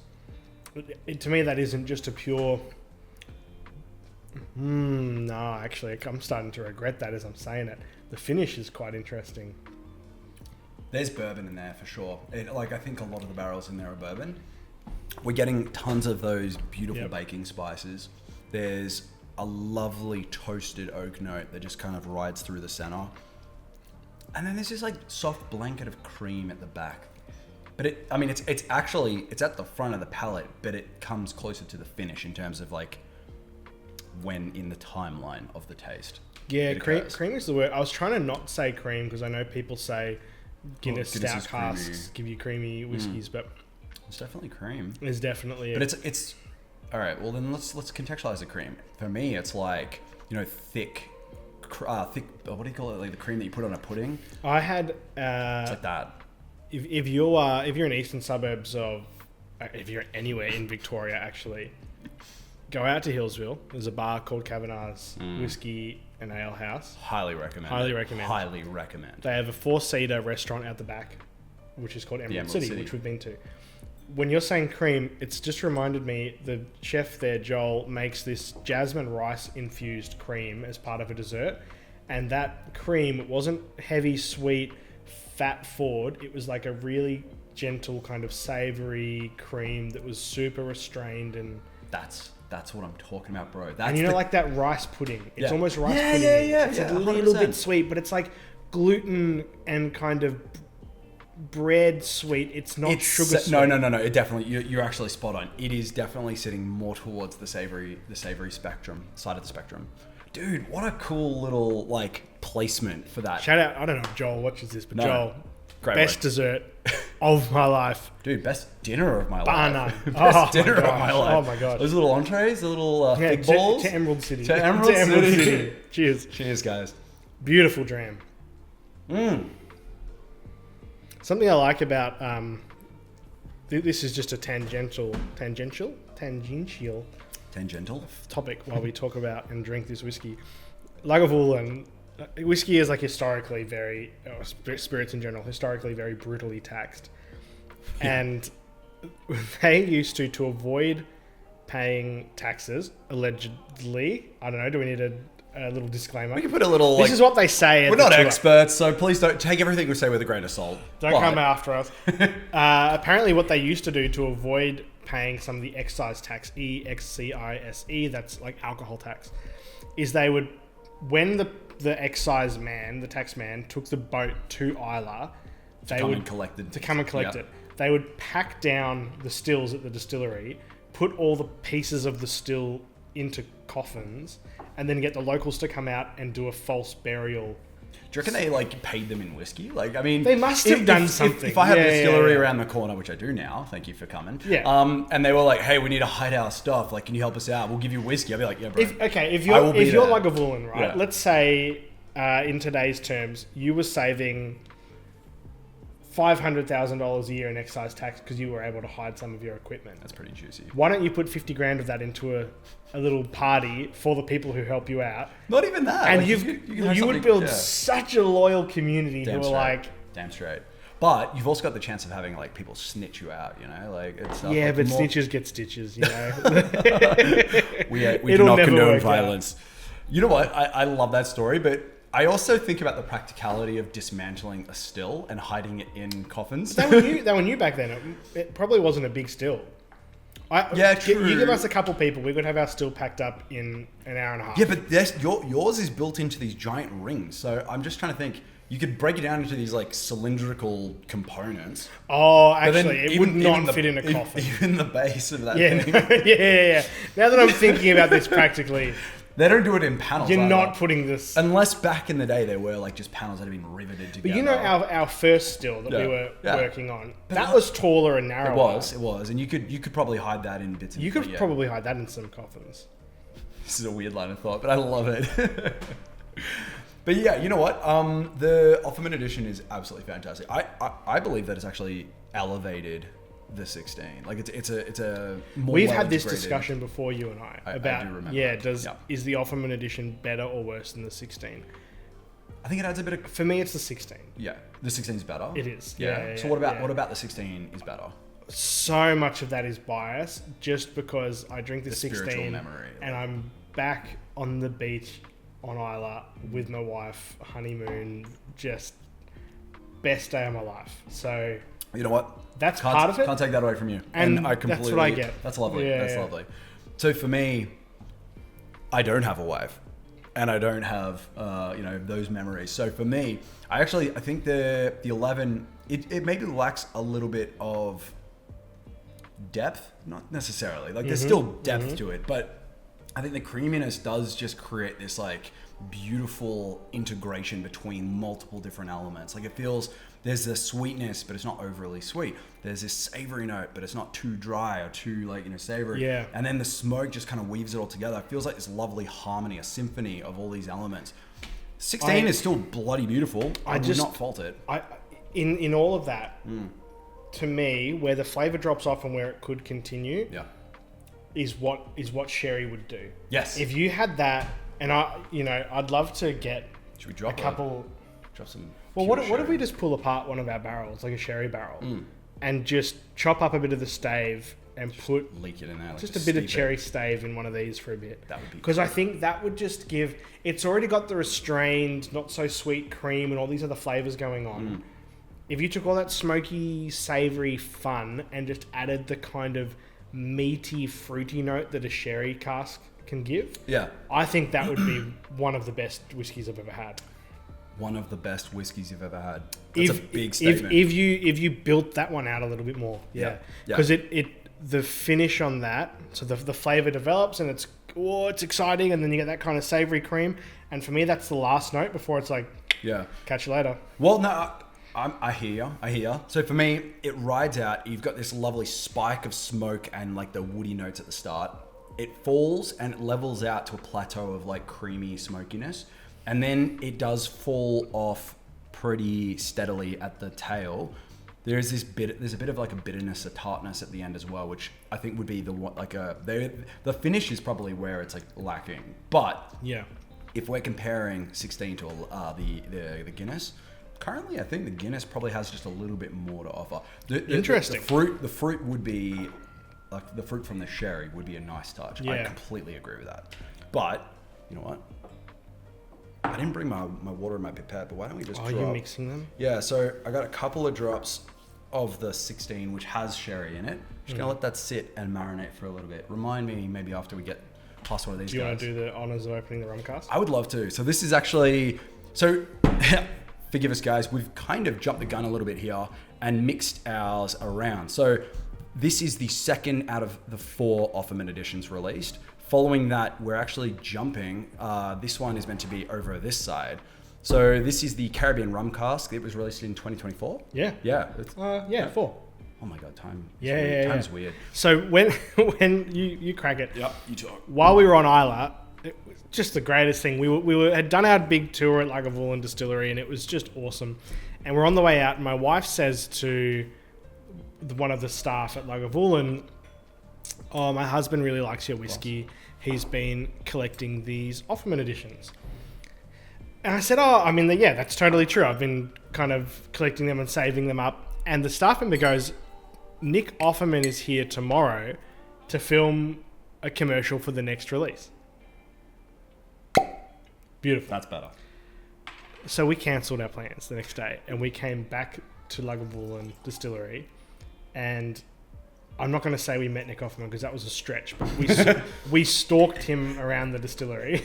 To me, that isn't just a pure. No, actually, I'm starting to regret that as I'm saying it. The finish is quite interesting.
There's bourbon in there for sure. I think a lot of the barrels in there are bourbon. We're getting tons of those beautiful baking spices. There's a lovely toasted oak note that just kind of rides through the center. And then there's this like soft blanket of cream at the back. But it's at the front of the palate, but it comes closer to the finish in terms of like when in the timeline of the taste.
Yeah, cream is the word. I was trying to not say cream because I know people say Guinness stout casks give you creamy whiskies, but
it's definitely cream.
It's definitely.
But it's all right. Well, then let's contextualize the cream. For me, it's like thick. What do you call it? Like the cream that you put on a pudding.
I had.
It's like that.
If you're in eastern suburbs of, if you're anywhere in Victoria, actually, go out to Hillsville. There's a bar called Kavanagh's Whisky and Ale House.
Highly recommend.
Highly recommend.
Highly recommend.
They have a 4-seater restaurant out the back, which is called Emerald City, which we've been to. When you're saying cream, it's just reminded me, the chef there, Joel, makes this jasmine rice infused cream as part of a dessert. And that cream wasn't heavy, sweet, fat forward. It was like a really gentle kind of savory cream that was super restrained. And
that's what I'm talking about, bro.
Like that rice pudding. It's almost rice pudding. It's a little bit sweet, but it's like gluten and kind of bread sweet. It's not sugar sweet.
No. It definitely, you're actually spot on. It is definitely sitting more towards the savory spectrum, side of the spectrum. Dude, what a cool little like placement for that.
Shout out, I don't know if Joel watches this, but Joel,
great
best
work.
Dessert of my life.
Dude, best dinner of my
life.
Best dinner of my life.
Oh my gosh.
Those little entrees, the little fig balls.
To Emerald City.
To Emerald City.
Cheers.
Cheers, guys.
Beautiful dram. Something I like about this is just a tangential topic while we talk about and drink this whiskey. Lagavulin, whiskey is like historically very, spirits in general, historically very brutally taxed. And they used to avoid paying taxes, allegedly. I don't know, do we need a little disclaimer?
We can put a little...
This is what they say.
We're not experts, so please don't take everything we say with a grain of salt.
Don't come after us. Apparently what they used to do to avoid paying some of the excise tax, 𝙬𝙬𝙧, that's like alcohol tax, is they would, when the excise man, the tax man, took the boat to Islay, to come and collect it. They would pack down the stills at the distillery, put all the pieces of the still into coffins, and then get the locals to come out and do a false burial.
Do you reckon they like paid them in whiskey? Like, I mean,
they must have done something.
If I had a distillery around the corner, which I do now, thank you for coming.
Yeah.
And they were like, "Hey, we need to hide our stuff. Like, can you help us out? We'll give you whiskey." I'd be like, "Yeah, bro."
If you're Lagavulin, right? Yeah. Let's say, in today's terms, you were saving $500,000 a year in excise tax because you were able to hide some of your equipment.
That's pretty juicy.
Why don't you put 50 grand of that into a little party for the people who help you out?
Not even that.
And like you would build such a loyal community who are like...
Damn straight. But you've also got the chance of having like people snitch you out, you know? Like it's
but snitches get stitches, you know?
we do not condone violence. You know what? I love that story, but... I also think about the practicality of dismantling a still and hiding it in coffins.
They were new back then. It probably wasn't a big still.
True.
You give us a couple people, we could have our still packed up in an hour and a half.
Yeah, but yours is built into these giant rings. So I'm just trying to think, you could break it down into these like cylindrical components.
Oh, actually, it would not fit in a coffin.
Even the base of that thing.
Yeah. Now that I'm thinking about this practically,
they don't do it in panels.
You're not putting this...
Unless back in the day there were like just panels that had been riveted together.
But you know our first still that we were working on, that was taller and narrower.
It was. And you could probably hide that in bits and
You could probably hide that in some coffins.
This is a weird line of thought, but I love it. But yeah, you know what? The Offerman edition is absolutely fantastic. I believe that it's actually elevated the 16. Like it's a more
We've had this discussion before, you and I about
I do remember.
Is the Offerman edition better or worse than the 16?
I think it adds a bit of...
For me, it's the 16.
Yeah, the 16 is better.
It is.
Yeah. So what about the 16 is better?
So much of that is bias, just because I drink the 16
memory,
and I'm back on the beach on Islay with my wife, honeymoon, just best day of my life. So
you know what?
That's part of it.
Can't take that away from you.
And I completely, that's what I get.
That's lovely. That's lovely. So for me, I don't have a wife, and I don't have those memories. So for me, I think the 11 it maybe lacks a little bit of depth, not necessarily. Like there's still depth to it, but I think the creaminess does just create this like beautiful integration between multiple different elements. Like it feels there's the sweetness, but it's not overly sweet. There's this savory note, but it's not too dry or too savory.
Yeah.
And then the smoke just kind of weaves it all together. It feels like this lovely harmony, a symphony of all these elements. 16 is still bloody beautiful. I would not fault it.
In all of that, to me, where the flavor drops off and where it could continue, is what sherry would do.
Yes.
If you had that, and I'd love to get
Should we drop
a couple.
Drop some.
Well, what if we just pull apart one of our barrels, like a sherry barrel, and just chop up a bit of the stave and
leak it in there,
just a bit of cherry stave in one of these for a bit.
That would be
because I think that would just give. It's already got the restrained, not so sweet cream and all these other flavors going on. If you took all that smoky, savory fun and just added the kind of meaty, fruity note that a sherry cask can give, I think that would be one of the best whiskies I've ever had.
One of the best whiskies you've ever had. That's a big statement.
If you built that one out a little bit more, because the finish on that, so the flavor develops and it's exciting, and then you get that kind of savory cream, and for me that's the last note before it's like, catch you later.
Well, no, I hear you. So for me, it rides out. You've got this lovely spike of smoke and like the woody notes at the start. It falls and it levels out to a plateau of like creamy smokiness. And then it does fall off pretty steadily at the tail. There's a bit of like a bitterness, a tartness at the end as well, which I think would be the finish is probably where it's like lacking. But if we're comparing 16 to the Guinness, currently I think the Guinness probably has just a little bit more to offer.
Interesting.
The fruit would be like the fruit from the sherry would be a nice touch. I completely agree with that. But you know what? I didn't bring my water and my pipette, but why don't we just drop...
Are you mixing them?
Yeah, so I got a couple of drops of the 16, which has sherry in it. Just going to let that sit and marinate for a little bit. Remind me maybe after we get past one of these guys.
Do you want to do the honours of opening the rum cask?
I would love to. So this is actually... So forgive us, guys. We've kind of jumped the gun a little bit here and mixed ours around. So this is the second out of the 4 Offerman editions released. Following that, we're actually jumping. This one is meant to be over this side. So this is the Caribbean rum cask. It was released in 2024.
Yeah.
Yeah.
4.
Oh my God, time.
Time's
weird.
So when you crack it.
Yep, you talk.
While we were on Islay, it was just the greatest thing. We had done our big tour at Lagavulin Distillery, and it was just awesome. And we're on the way out, and my wife says to one of the staff at Lagavulin, "Oh, my husband really likes your whiskey. He's been collecting these Offerman editions." And I said, that's totally true. I've been kind of collecting them and saving them up. And the staff member goes, "Nick Offerman is here tomorrow to film a commercial for the next release." Beautiful.
That's better.
So we cancelled our plans the next day, and we came back to Lagavulin Distillery, and I'm not going to say we met Nick Offerman because that was a stretch, but we stalked him around the distillery.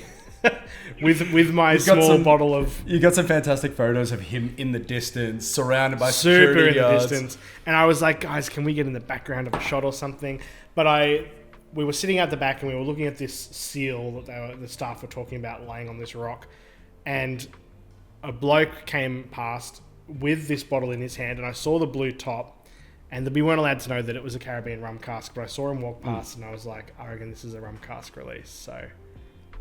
with my small bottle of...
You got some fantastic photos of him in the distance, surrounded by
super
security
in the
guards.
distance. And I was like, guys, can we get in the background of a shot or something? But we were sitting at the back and we were looking at this seal that the staff were talking about laying on this rock. And a bloke came past with this bottle in his hand, and I saw the blue top. And we weren't allowed to know that it was a Caribbean rum cask, but I saw him walk past, and I was like, I reckon this is a rum cask release. So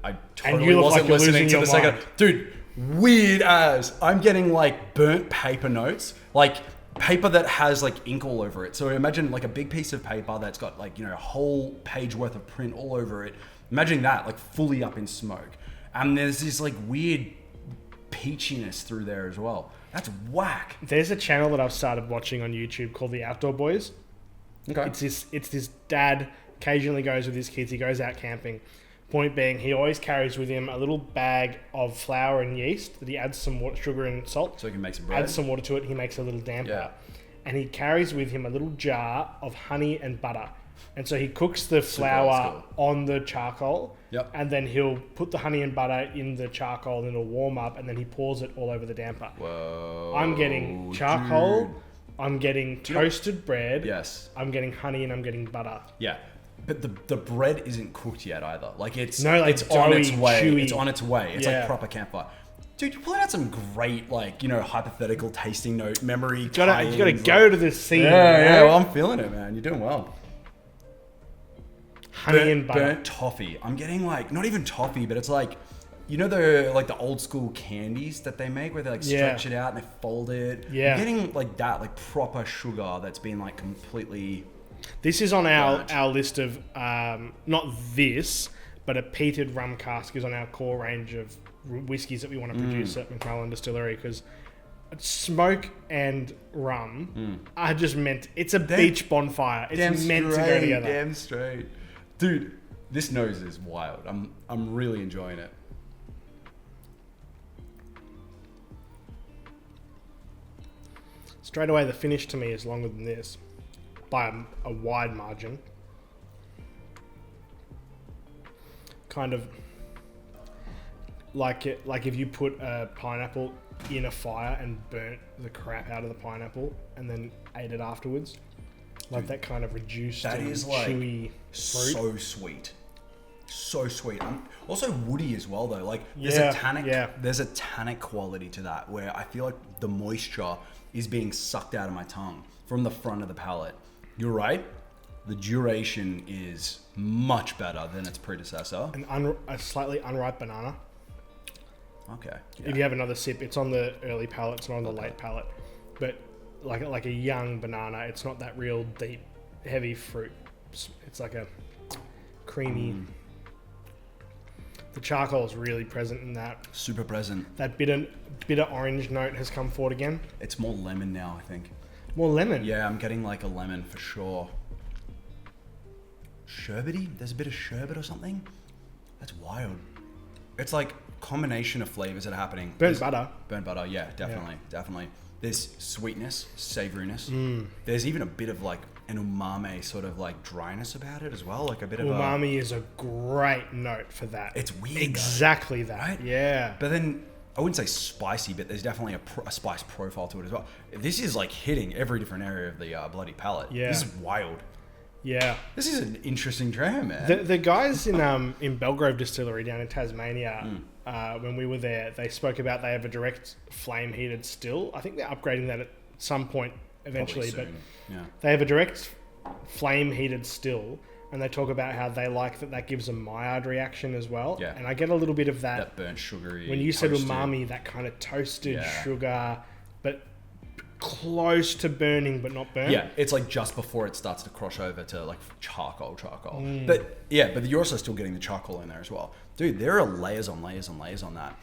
I totally wasn't listening to the second. Dude, weird as. I'm getting like burnt paper notes, like paper that has like ink all over it. So imagine like a big piece of paper that's got like, you know, a whole page worth of print all over it. Imagine that like fully up in smoke. And there's this like weird peachiness through there as well. That's whack.
There's a channel that I've started watching on YouTube called The Outdoor Boys.
Okay.
It's this dad occasionally goes with his kids. He goes out camping. Point being, he always carries with him a little bag of flour and yeast that he adds some water, sugar and salt.
So he can make some bread.
Adds some water to it. He makes a little damper.
Yeah.
And he carries with him a little jar of honey and butter. And so he cooks the flour on the charcoal.
Yep.
And then he'll put the honey and butter in the charcoal and it'll warm up, and then he pours it all over the damper.
Whoa.
I'm getting charcoal.
Dude.
I'm getting toasted bread.
Yes.
I'm getting honey and I'm getting butter.
Yeah. But the bread isn't cooked yet either. Like it's on its way.
Chewy.
It's on its way. It's like proper campfire. Dude, you're pulling out some great, like, you know, hypothetical tasting note memory. You
gotta go to this scene.
Yeah, well, I'm feeling it, man. You're doing well.
Honey and butter.
Burnt toffee. I'm getting like, not even toffee, but it's like, you know, the old school candies that they make where they like stretch it out and they fold it.
Yeah.
I'm getting like that, like proper sugar that's been like completely...
This is on our list of, not this, but a peated rum cask is on our core range of whiskies that we want to produce at McMullen Distillery, because smoke and rum are just meant... It's a beach bonfire. It's meant to go together.
Damn straight. Dude, this nose is wild. I'm really enjoying it.
Straight away, the finish to me is longer than this by a wide margin. Kind of like if you put a pineapple in a fire and burnt the crap out of the pineapple and then ate it afterwards. Like that kind of reduced
that
and
is like
chewy fruit.
So sweet. Also woody as well though. Like there's a tannic quality to that where I feel like the moisture is being sucked out of my tongue from the front of the palate. You're right. The duration is much better than its predecessor.
A slightly unripe banana.
Okay. Yeah.
If you have another sip, it's on the early palate, it's not on the late palate. But like a young banana, it's not that real deep, heavy fruit. It's like a creamy... The charcoal is really present in that.
Super present.
That bitter orange note has come forward again.
It's more lemon now, I think.
More lemon?
Yeah, I'm getting like a lemon for sure. Sherbety? There's a bit of sherbet or something? That's wild. It's like combination of flavors that are happening.
Burnt butter,
yeah, definitely. There's sweetness, savouriness. There's even a bit of like an umami sort of like dryness about it as well. Like a bit of
umami is a great note for that.
It's weird.
Exactly
though,
that.
Right?
Yeah.
But then I wouldn't say spicy, but there's definitely a spice profile to it as well. This is like hitting every different area of the bloody palate.
Yeah.
This is wild.
Yeah.
This is an interesting dram, man.
The guys in Belgrove Distillery down in Tasmania, when we were there, they spoke about they have a direct flame heated still. I think they're upgrading that at some point eventually, but they have a direct flame heated still, and they talk about how they like that gives a Maillard reaction as well. Yeah. And I get a little bit of that
burnt sugary. When
you said umami, that kind of toasted sugar, but close to burning but not burnt.
Yeah, it's like just before it starts to cross over to like charcoal. But you're also still getting the charcoal in there as well. Dude, there are layers on layers on layers on that.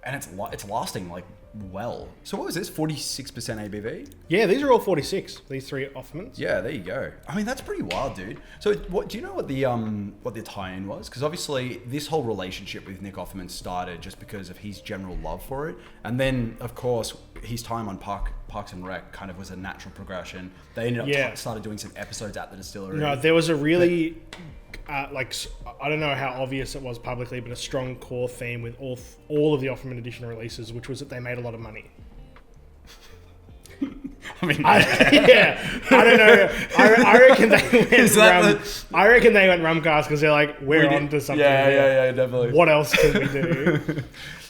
And it's lasting like well. So what was this? 46% ABV?
Yeah, these are all 46. These three Offermans.
Yeah, there you go. I mean, that's pretty wild, dude. So what do you know what the tie-in was? Because obviously this whole relationship with Nick Offerman started just because of his general love for it. And then, of course, his time on Parks and Rec kind of was a natural progression. They ended up started doing some episodes at the distillery.
No, there was a really I don't know how obvious it was publicly, but a strong core theme with all of the Offerman edition releases, which was that they made a lot of money.
I mean,
I don't know. I reckon they went rum. I reckon they went rum cast because they're like, we're onto something.
Yeah, definitely.
What else can we do?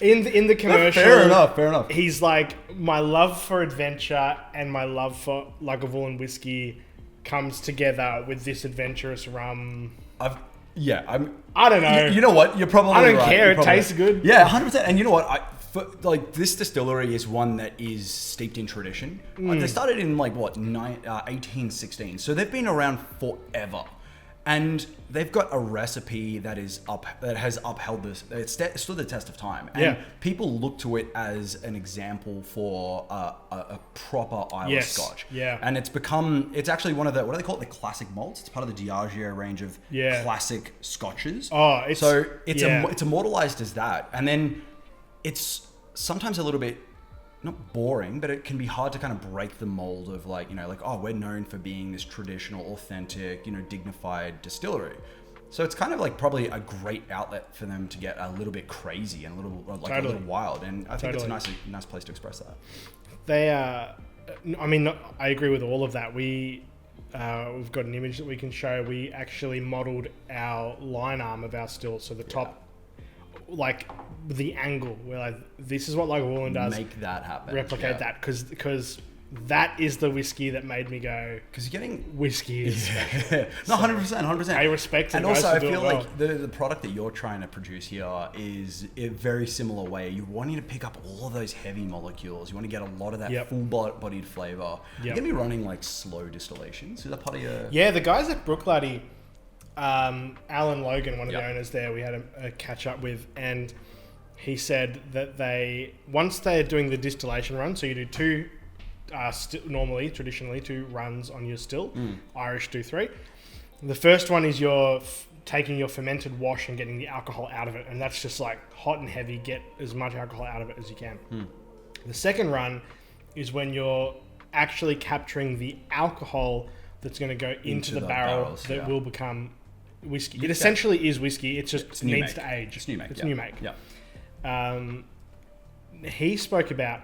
In the commercial,
fair enough.
He's like, my love for adventure and my love for Lagavulin whiskey comes together with this adventurous rum.
I
don't know.
You know what? You're probably
I don't
right.
care. It tastes good.
Yeah, 100%. And you know what? This distillery is one that is steeped in tradition. They started in 1816, so they've been around forever, and they've got a recipe that has upheld this. It's stood the test of time, and people look to it as an example for a proper Islay Scotch. Yeah, and it's actually one of the, what do they call it? The classic malts. It's part of the 𝙬𝙧𝙧 range of classic Scotches. It's immortalized as that, and then it's sometimes a little bit not boring, but it can be hard to kind of break the mold of we're known for being this traditional, authentic, dignified distillery. So it's kind of like probably a great outlet for them to get a little bit crazy and a little wild, and I think it's a nice place to express that.
I agree with all of that. We've got an image that we can show. We actually modelled our line arm of our still, so the top, the angle, where this is what Lagavulin does.
Make that happen.
Replicate that, because that is the whiskey that made me go.
Because you're getting
whiskey is
special. No, 100%.
I respect it.
And also, I feel like the product that you're trying to produce here is a very similar way. You're wanting to pick up all of those heavy molecules. You want to get a lot of that full-bodied flavour. You're going to be running slow distillations. Is that part of your...
Yeah, the guys at Brooklady, Alan Logan, one of the owners there, we had a catch up with, and he said that once they're doing the distillation run, so you do two, traditionally, 2 runs on your still, Irish do 3. The first one is you're taking your fermented wash and getting the alcohol out of it, and that's just hot and heavy, get as much alcohol out of it as you can. The second run is when you're actually capturing the alcohol that's going to go into the barrels that will become whiskey. It essentially is whiskey. It just needs to age.
It's new make.
It's new make.
Yeah.
He spoke about,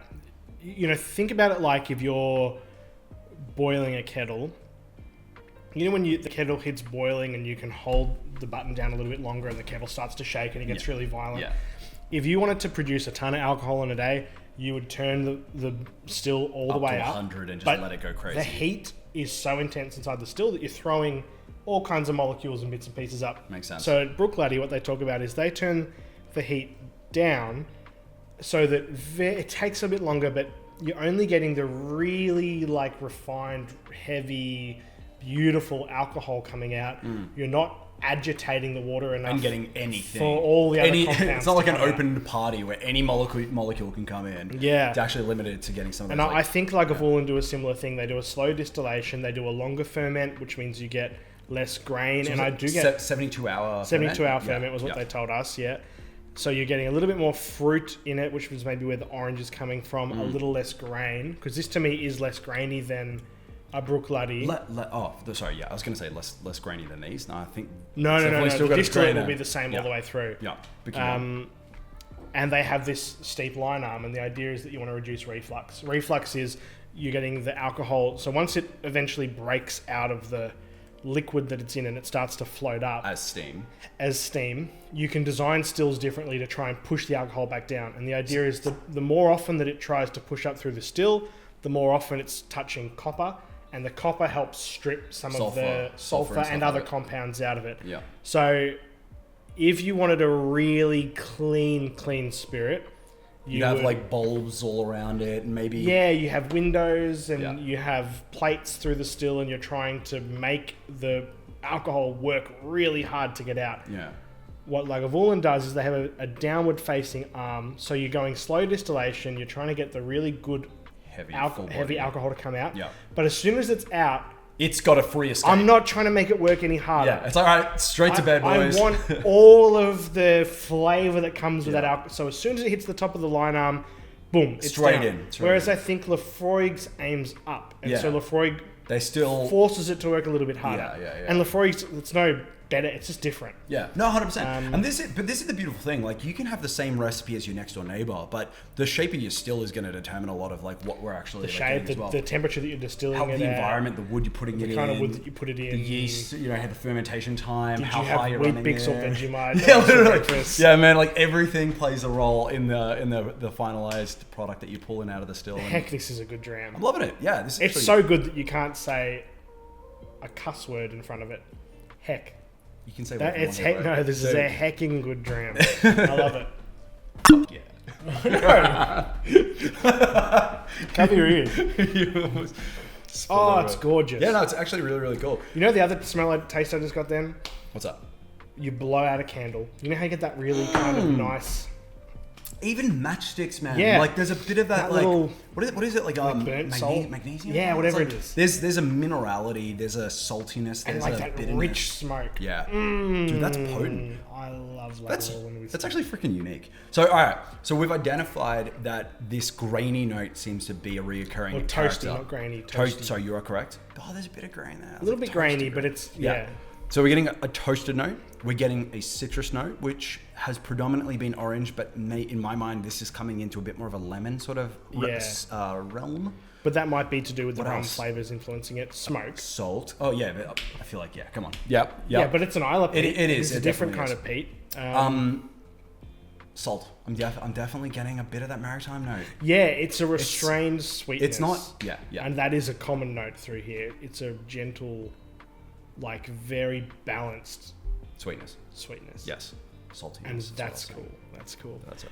think about it like if you're boiling a kettle. When the kettle hits boiling and you can hold the button down a little bit longer and the kettle starts to shake and it gets really violent. Yeah. If you wanted to produce a ton of alcohol in a day, you would turn the still all the way up.
100 and just let it go crazy.
The heat is so intense inside the still that you're throwing all kinds of molecules and bits and pieces up.
Makes sense.
So at Brooklady, what they talk about is they turn the heat down so that it takes a bit longer, but you're only getting the really refined, heavy, beautiful alcohol coming out. You're not agitating the water enough
and getting anything
for all the other compounds.
It's not like an open party where any molecule can come in.
Yeah,
it's actually limited to getting some of those.
And I think Lagavulin do a similar thing. They do a slow distillation. They do a longer ferment, which means you get less grain. So and I do get
72 hour
ferment was what they told us. Yeah. So you're getting a little bit more fruit in it, which was maybe where the orange is coming from. A little less grain, because this to me is less grainy than a Brooklady.
Sorry, I was going to say less grainy than these. No, I think
no. The distillate will be the same all the way through.
Yeah.
And they have this steep line arm, and the idea is that you want to reduce reflux. Reflux is you're getting the alcohol. So once it eventually breaks out of the liquid that it's in and it starts to float up
as steam,
you can design stills differently to try and push the alcohol back down. And the idea is that the more often that it tries to push up through the still, the more often it's touching copper, and the copper helps strip some of the sulfur and other compounds out of it.
Yeah.
So if you wanted a really clean spirit,
you have bulbs all around it, and maybe
you have windows and you have plates through the still, and you're trying to make the alcohol work really hard to get out.
Yeah.
What Lagavulin does is they have a downward facing arm, so you're going slow distillation. You're trying to get the really good heavy alcohol to come out.
Yeah.
But as soon as it's out,
it's got a free escape.
I'm not trying to make it work any harder.
Yeah, it's all right. Straight to bed, boys.
I want all of the flavour that comes with that alcohol. So as soon as it hits the top of the line arm, boom, it's
straight
down.
in.
Whereas I think Laphroaig's aims up. And so Laphroaig
they still
forces it to work a little bit harder.
Yeah.
And Laphroaig's, it's no better. It's just different.
Yeah, no, 100%. And this is the beautiful thing. Like, you can have the same recipe as your next door neighbor, but the shape of your still is going to determine a lot of like what we're actually
the shape, the temperature that you're distilling it,
the environment, the wood you're putting it in,
the kind of wood that you put it in,
the yeast, you know, the fermentation time,
did
how
you
high
have
you're
wheat
running
bix or
it.
Vegemite?
Yeah, literally. Yeah, man. Like, everything plays a role in the finalized product that you're pulling out of the still.
Heck, this is a good dram.
I'm loving it. Yeah, this is
it's so good that you can't say a cuss word in front of it. Heck.
You can say
that. It's heck. No, this is a hecking good dram. I love it.
Fuck yeah.
Cover your ears. Oh, it's gorgeous.
Yeah, no, it's actually really, really cool.
You know the other taste I just got then?
What's up?
You blow out a candle. You know how you get that really kind of nice...
Even matchsticks, man.
Yeah.
Like, there's a bit of that like...
little...
What is it? Like
burnt salt?
magnesium?
Yeah, whatever
like,
it is.
There's a minerality, there's a saltiness, there's
and like
a
that
bitterness.
rich smoke.
Yeah. Dude, that's potent.
I love
Lagavulin. That's actually freaking unique. So, all right. So we've identified that this grainy note seems to be a reoccurring
toasty,
character.
not grainy. Toasty.
Sorry, you are correct. Oh, there's a bit of grain there.
A little bit grainy, but it's... Yeah.
So we're getting a toasted note. We're getting a citrus note, which has predominantly been orange, but in my mind, this is coming into a bit more of a lemon sort of realm.
But that might be to do with the rum flavors influencing it. Smoke.
Salt. Oh, yeah. I feel like, come on. Yep.
Yeah, but it's an Islay peat.
It is.
It's a different kind of peat.
Salt. I'm definitely getting a bit of that maritime note.
Yeah, it's a restrained sweetness.
It's not... Yeah.
And that is a common note through here. It's a gentle... like very balanced
sweetness. Yes, salty.
And that's cool. That's cool.
That's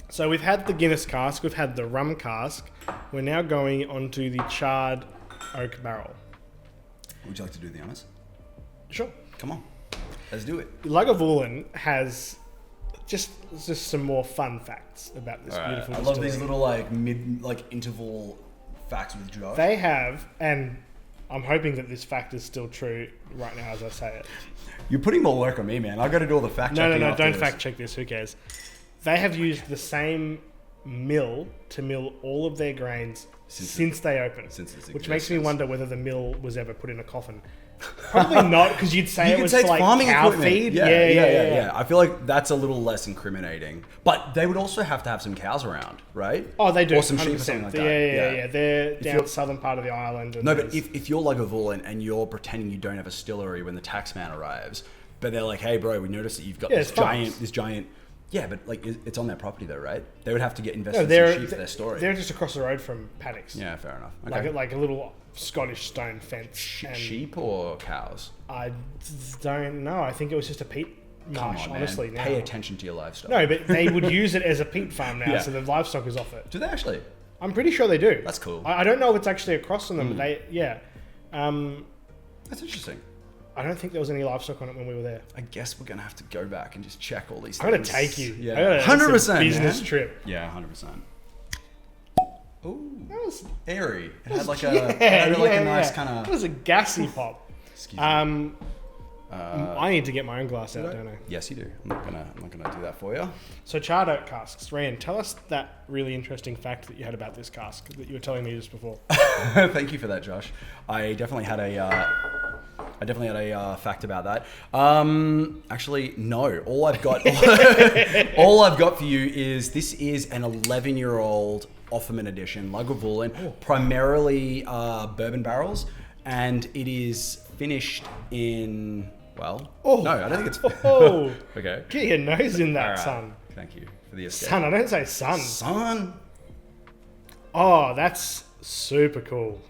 So we've had the Guinness cask, we've had the rum cask. We're now going on to the charred oak barrel.
Would you like to do the honors?
Sure.
Come on, let's do it.
Lagavulin has just some more fun facts about this beautiful distillery.
I love these little interval facts with Joe.
They have, and I'm hoping that this fact is still true right now as I say it.
You're putting more work on me, man. I've got to do all the fact checking.
No, don't fact check this. Who cares? They have used the same mill to mill all of their grains since they opened. Which makes me wonder whether the mill was ever put in a coffin. Probably not, because you'd say it was for like cow feed.
Yeah. I feel like that's a little less incriminating. But they would also have to have some cows around, right?
Oh, they do.
Or some sheep or something like that.
Yeah. They're down southern part of the island. And
but if you're Lagavulin and you're pretending you don't have a distillery when the taxman arrives, but they're like, hey, bro, we noticed that you've got this giant... Yeah, but like it's on their property though, right? They would have to get invested in some sheep for their story.
They're just across the road from paddocks.
Yeah, fair enough. Okay.
Like a little Scottish stone fence.
Sheep or cows?
I don't know. I think it was just a peat marsh, honestly. Now.
Pay attention to your livestock.
No, but they would use it as a peat farm now, so the livestock is off it.
Do they actually?
I'm pretty sure they do.
That's cool.
I don't know if it's actually across from them, but
that's interesting.
I don't think there was any livestock on it when we were there.
I guess we're gonna have to go back and just check all these things.
I'm gonna take you.
Yeah, 100%.
Business trip.
Yeah, 100%. Ooh,
that was
airy. It had like a nice kind of.
It was a gassy pop.
Excuse me.
I need to get my own glass out, don't I?
Yes, you do. I'm not gonna do that for you.
So charred oak casks. Ryan, tell us that really interesting fact that you had about this cask that you were telling me just before.
Thank you for that, Josh. I definitely had a fact about that. Actually, no. All I've got for you is this is an 11-year-old Offerman edition Lagavulin, primarily bourbon barrels, and it is finished in no, I don't think it's. Okay.
Get your nose in that,
right.
son.
Thank you for the escape.
Son, I don't say son.
Son.
Oh, that's super cool.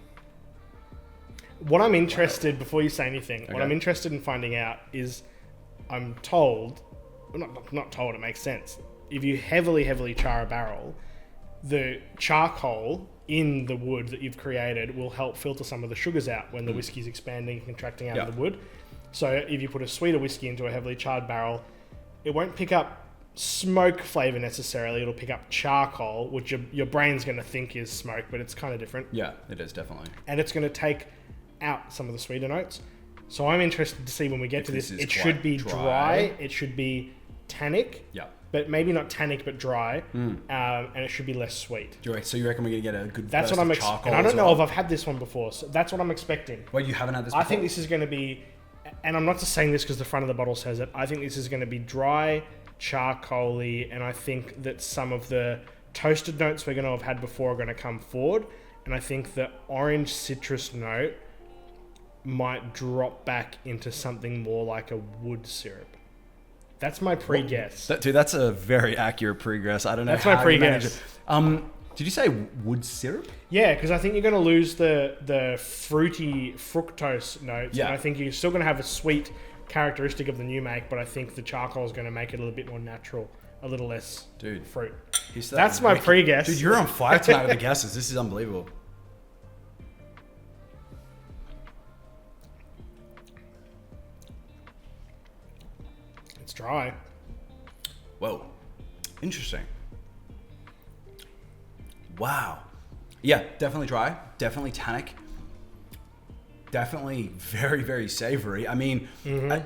What I'm interested, before you say anything, what I'm interested in finding out is, I'm told, not told, it makes sense. If you heavily char a barrel, the charcoal in the wood that you've created will help filter some of the sugars out when the whiskey's expanding and contracting out of the wood. So if you put a sweeter whiskey into a heavily charred barrel, it won't pick up smoke flavor necessarily. It'll pick up charcoal, which your brain's going to think is smoke, but it's kind of different.
Yeah, it is definitely.
And it's going to take out some of the sweeter notes. So I'm interested to see when we get to this. It should be dry. It should be tannic.
Yeah.
but maybe not tannic, but dry, and it should be less sweet.
So you reckon we're going to get a good
That's what I'm expecting. And I don't know if I've had this one before, so that's what I'm expecting.
Well, you haven't had this before?
I think this is going to be, and I'm not just saying this because the front of the bottle says it, I think this is going to be dry, charcoaly, and I think that some of the toasted notes we're going to have had before are going to come forward, and I think the orange citrus note might drop back into something more like a wood syrup. That's my pre-guess.
Dude, that's a very accurate pre-guess. I don't know.
That's my pre-guess.
Did you say wood syrup?
Yeah, because I think you're going to lose the fruity fructose notes. Yeah. And I think you're still going to have a sweet characteristic of the new make, but I think the charcoal is going to make it a little bit more natural, a little less fruit. That's my pre-guess.
Dude, you're on fire tonight with the guesses. This is unbelievable.
Dry.
Whoa. Interesting. Wow. Yeah, definitely dry. Definitely tannic. Definitely very, very savory. I mean,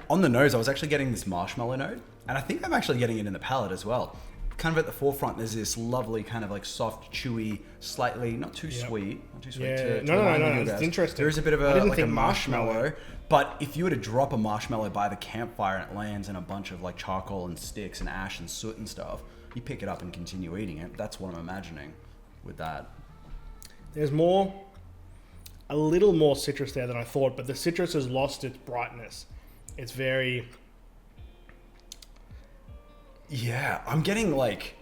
on the nose, I was actually getting this marshmallow note, and I think I'm actually getting it in the palate as well. Kind of at the forefront, there's this lovely kind of like soft, chewy, slightly not too sweet. Not too sweet.
Yeah. No. It's interesting.
There is a bit of a marshmallow. But if you were to drop a marshmallow by the campfire and it lands in a bunch of like charcoal and sticks and ash and soot and stuff, you pick it up and continue eating it. That's what I'm imagining with that.
There's a little more citrus there than I thought, but the citrus has lost its brightness. It's very...
Yeah, I'm getting like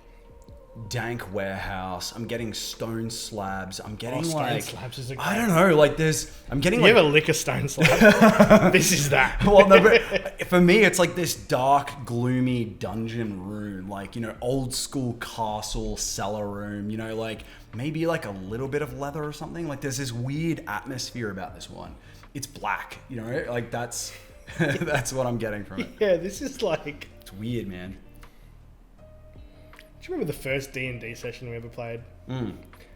dank warehouse. I'm getting stone slabs. I'm getting
stone slabs is
I don't know. Like I'm getting
you ever lick a stone slab? This is that.
Well, no, but for me, it's like this dark, gloomy dungeon room, like, you know, old school castle cellar room. You know, like maybe like a little bit of leather or something. Like there's this weird atmosphere about this one. It's black. You know, like that's that's what I'm getting from it.
Yeah, this is like
it's weird, man.
Do you remember the first D&D session we ever played?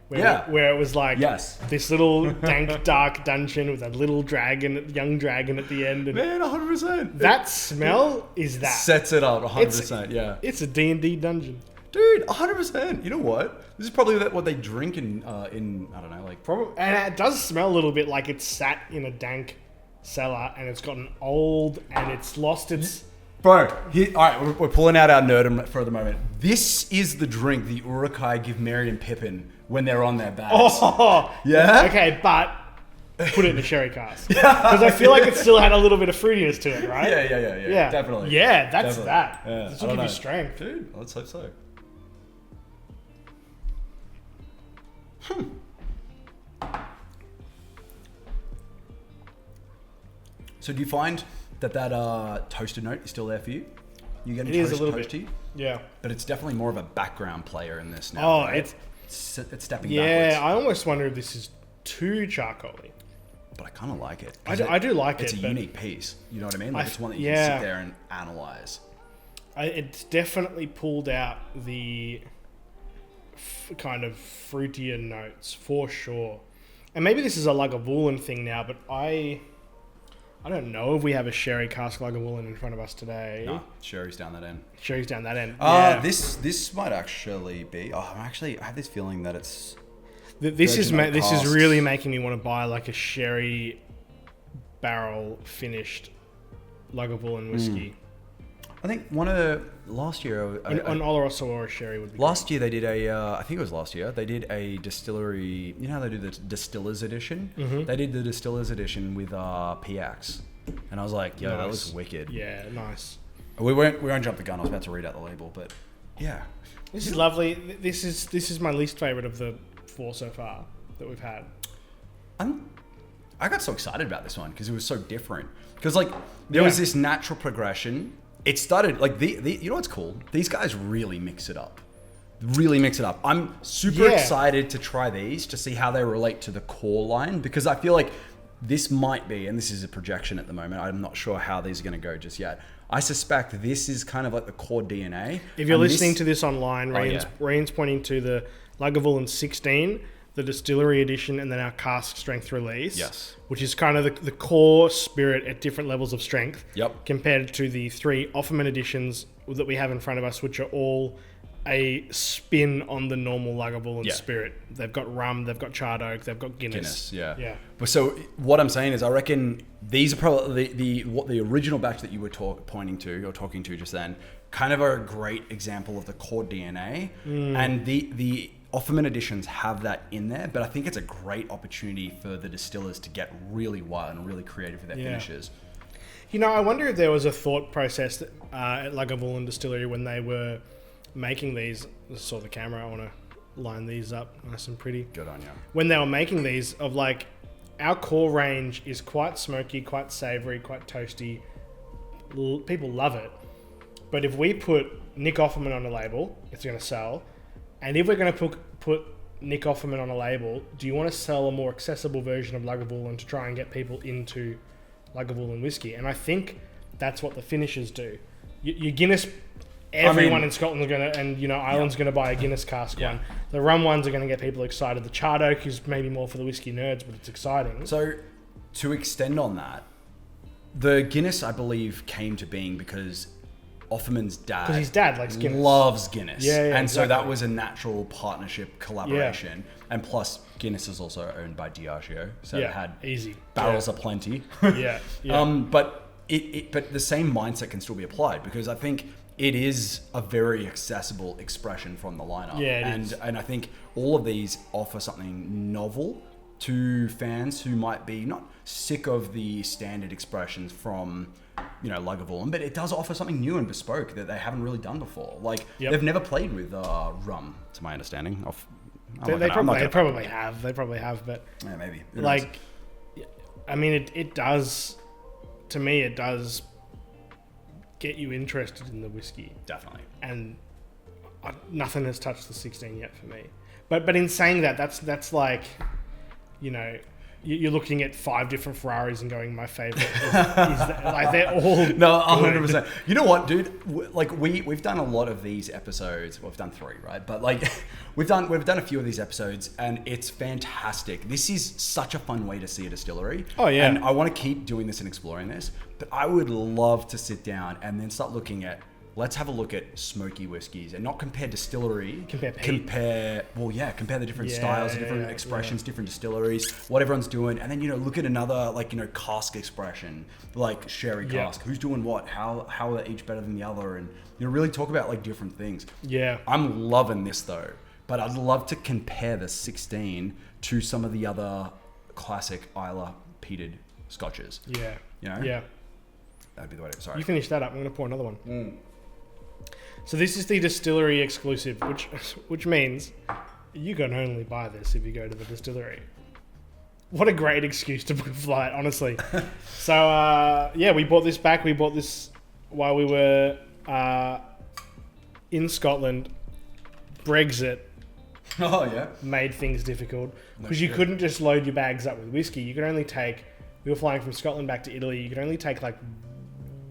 Where
it was like this little dank, dark dungeon with a little dragon, young dragon at the end. And
man, 100%.
That smell is that.
Sets it up 100%, yeah.
It's a D&D dungeon.
Dude, 100%. You know what? This is probably what they drink in I don't know, like...
Probably, and it does smell a little bit like it's sat in a dank cellar and it's gotten old and it's lost its...
Bro, all right, we're pulling out our nerd for the moment. This is the drink the 𝙬𝙧 give Merry and Pippin when they're on their bags.
Oh,
yeah?
Okay, but put it in a sherry cask. Because I feel like it still had a little bit of fruitiness to it, right?
Yeah. Definitely.
Yeah, that's
definitely.
that.
Yeah,
this will give you strength.
Dude, let's hope so. So do you find that toasted note is still there for you? You getting toasty?
Yeah.
But it's definitely more of a background player in this now.
Oh,
right?
it's
stepping backwards.
Yeah, I almost wonder if this is too charcoaly.
But I kind of like it.
I do like
it's
it.
It's a unique piece. You know what I mean? Like it's one that you can sit there and analyze.
It's definitely pulled out the kind of fruitier notes for sure. And maybe this is a Lagavulin thing now, but I don't know if we have a sherry cask Lagavulin in front of us today.
No, sherry's down that end.
Sherry's down that end.
This might actually be. I have this feeling that it's.
This is really making me want to buy like a sherry barrel finished Lagavulin whiskey.
I think last year
an Oloroso or a sherry would be.
Last year they did I think it was last year, they did a distillery. You know how they do the distillers edition? Mm-hmm. They did the distillers edition with PX, and I was like, yo, that was wicked.
Yeah, nice.
We won't jump the gun. I was about to read out the label, but yeah,
this is lovely. This is my least favorite of the 4 so far that we've had.
I got so excited about this one because it was so different. Because like there was this natural progression. It started like you know what's cool? These guys really mix it up. I'm super excited to try these to see how they relate to the core line, because I feel like this might be, and this is a projection at the moment, I'm not sure how these are going to go just yet. I suspect this is kind of like the core DNA.
If you're listening to this online, Ryan's pointing to the Lagavulin 16, the Distillery edition, and then our cask strength release.
Yes.
Which is kind of the core spirit at different levels of strength.
Yep.
Compared to the 3 Offerman editions that we have in front of us, which are all a spin on the normal Lagavulin spirit. They've got rum, they've got charred oak, they've got Guinness.
Yeah. But so what I'm saying is, I reckon these are probably the original batch that you were talking to just then, kind of are a great example of the core DNA, and the Offerman editions have that in there. But I think it's a great opportunity for the distillers to get really wild and really creative with their finishes.
You know, I wonder if there was a thought process that, at Lagavulin Distillery when they were making these. I saw the camera. I want to line these up nice and pretty.
Good on you.
When they were making these, of like, our core range is quite smoky, quite savoury, quite toasty. People love it. But if we put Nick Offerman on a label, it's going to sell. And if we're going to put Nick Offerman on a label, do you want to sell a more accessible version of Lagavulin to try and get people into Lagavulin whiskey? And I think that's what the finishers do. Your Guinness, everyone in Scotland is going to, and Ireland's going to buy a Guinness cask one. The rum ones are going to get people excited. The charred oak is maybe more for the whiskey nerds, but it's exciting.
So to extend on that, the Guinness, I believe, came to being because Offerman's dad,
because his dad likes Guinness,
loves Guinness, and
exactly.
so that was a natural partnership collaboration. And plus, Guinness is also owned by Diageo, so it had barrels aplenty. But but the same mindset can still be applied, because I think it is a very accessible expression from the lineup. And I think all of these offer something novel to fans who might be not sick of the standard expressions from Lagavulin, but it does offer something new and bespoke that they haven't really done before. Like they've never played with rum, to my understanding.
They probably have, but
yeah, maybe.
Like, I mean, it does. To me, it does get you interested in the whiskey,
definitely.
And nothing has touched the 16 yet for me. But in saying that, that's like, you're looking at 5 different Ferraris and going, my favorite is that, like, they're all
100%. You know what, dude? Like we've done a lot of these episodes. Well, we've done 3, right? But like we've done a few of these episodes, and it's fantastic. This is such a fun way to see a distillery.
Oh yeah.
And I want to keep doing this and exploring this. But I would love to sit down and then start looking at. Let's have a look at smoky whiskies, and not compare distillery.
Compare peat.
Compare the different styles, the different expressions, different distilleries, what everyone's doing, and then look at another cask expression, like sherry cask. Who's doing what? How are each better than the other? And really talk about different things.
Yeah,
I'm loving this though, but I'd love to compare the 16 to some of the other classic Islay peated scotches.
Yeah.
Yeah. That'd be the way to. Sorry.
You finish that up. I'm going to pour another one. So this is the distillery exclusive, which means you can only buy this if you go to the distillery. What a great excuse to book a flight, honestly. So we bought this back. We bought this while we were in Scotland. Brexit made things difficult, because you couldn't just load your bags up with whiskey. You could only take. We were flying from Scotland back to Italy. You could only take like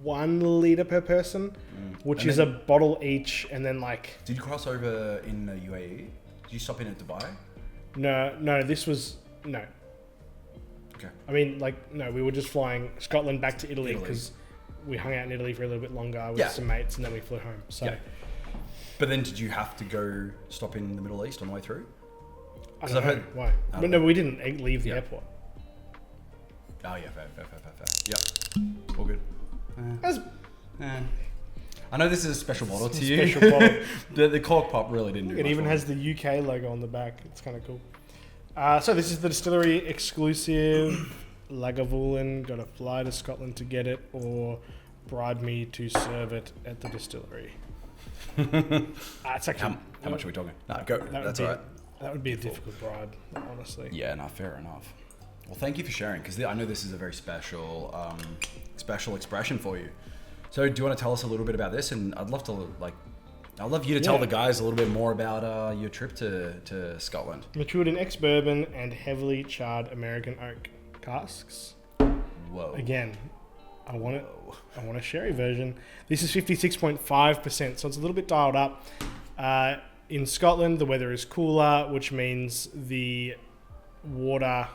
1 litre per person, which is a bottle each, and then like...
Did you cross over in the UAE? Did you stop in at Dubai?
No, this was... No.
Okay.
I mean, no, we were just flying Scotland back to Italy, because we hung out in Italy for a little bit longer with some mates, and then we flew home, so... Yeah.
But then did you have to go stop in the Middle East on the way through?
I don't know. Why? But no, we didn't leave the airport.
Oh yeah, fair. Yep. All good. I know this is a special bottle to you.
Special bottle.
The cork pop really didn't do much.
It even has the UK logo on the back. It's kind of cool. So this is the distillery exclusive Lagavulin. Got to fly to Scotland to get it, or bribe me to serve it at the distillery. It's actually,
how much are we talking? No, go. That's all right.
That would be a difficult bribe, honestly.
Yeah, no, fair enough. Well, thank you for sharing, because I know this is a very special expression for you. So, do you want to tell us a little bit about this? And I'd love you to tell the guys a little bit more about your trip to Scotland.
Matured in ex-bourbon and heavily charred American oak casks.
Whoa!
Again, I want a sherry version. This is 56.5%, so it's a little bit dialed up. In Scotland, the weather is cooler, which means the water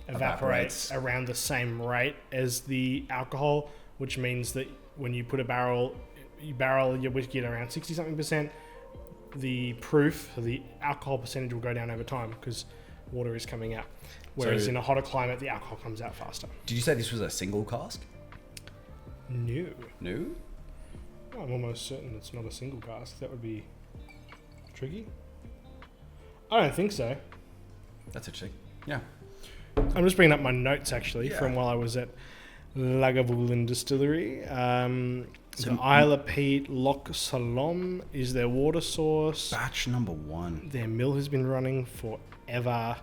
evaporates around the same rate as the alcohol, which means that when you put a barrel you barrel your whiskey at around 60 something %, the proof, so the alcohol percentage will go down over time because water is coming out. Whereas in a hotter climate, the alcohol comes out faster.
Did you say this was a single cask?
No.
No?
I'm almost certain it's not a single cask. That would be tricky. I don't think so.
That's interesting. Yeah.
I'm just bringing up my notes actually from while I was at Lagavulin Distillery. So Islay Peat 𝙍𝙖𝙞𝙪 is their water source.
Batch number 1.
Their mill has been running forever.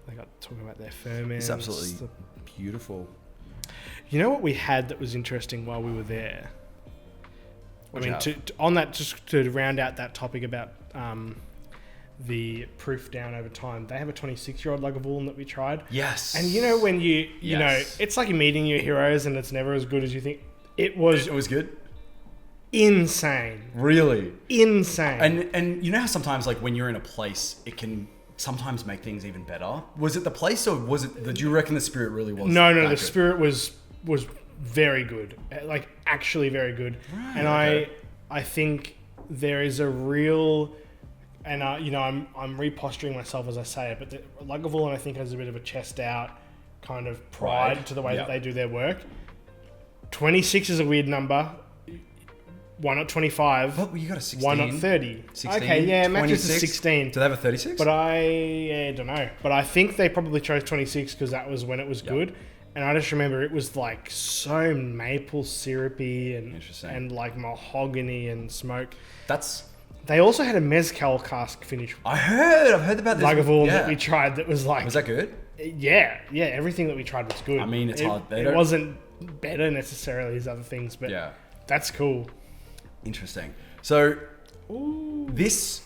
They got to talk about their ferments.
It's absolutely beautiful.
You know what we had that was interesting while we were there? On that, just to round out that topic about the proof down over time, they have a 26-year-old Lagavulin that we tried.
Yes.
And you know when you know, it's like meeting your heroes and it's never as good as you think. It was
good?
Insane.
Really?
Insane.
And you know how sometimes like when you're in a place, it can sometimes make things even better? Was it the place or was it, do you reckon the spirit really was?
No, the spirit was very good. Like actually very good. Right, and okay. I think there is a real, and I'm reposturing myself as I say it, but the Lagavulin I think has a bit of a chest out kind of pride to the way that they do their work. 26 is a weird number. Why not 25?
Well, you got a 16.
Why not 30?
16,
okay, yeah, matches a 16.
Do they have a 36?
But I don't know. But I think they probably chose 26 because that was when it was good. And I just remember it was like so maple syrupy and like mahogany and smoke. They also had a mezcal cask finish.
I've heard about this.
Lagavulin that we tried that was like...
Was that good?
Yeah, everything that we tried was good.
I mean, it's hard.
It wasn't better necessarily as other things, but that's cool.
Interesting. So this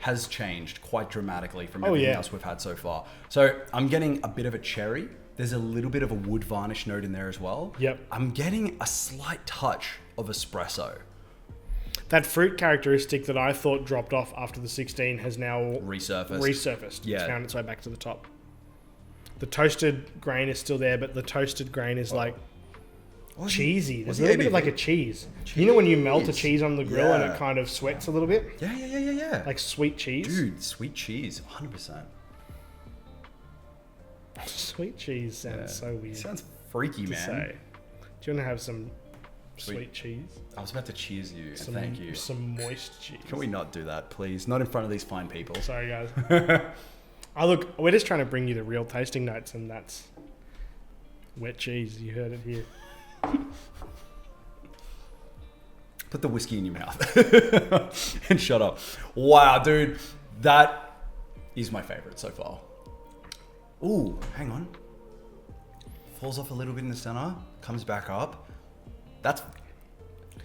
has changed quite dramatically from everything else we've had so far. So I'm getting a bit of a cherry. There's a little bit of a wood varnish note in there as well.
Yep.
I'm getting a slight touch of espresso.
That fruit characteristic that I thought dropped off after the 16 has now resurfaced.
Yeah.
It's found its way back to the top. The toasted grain is still there, but the toasted grain is like cheesy. There's a little bit of like a cheese. You know when you melt a cheese on the grill and it kind of sweats a little bit?
Yeah.
Like sweet cheese.
Dude, sweet cheese, 100%.
Sweet cheese sounds so weird.
It sounds freaky, man.
Say. Do you want to have some sweet cheese?
I was about to cheers you. Thank you.
Some moist cheese.
Can we not do that, please? Not in front of these fine people.
Sorry, guys. Look, we're just trying to bring you the real tasting notes, and that's wet cheese. You heard it here.
Put the whiskey in your mouth and shut up. Wow, dude, that is my favorite so far. Ooh, hang on. Falls off a little bit in the center, comes back up. That's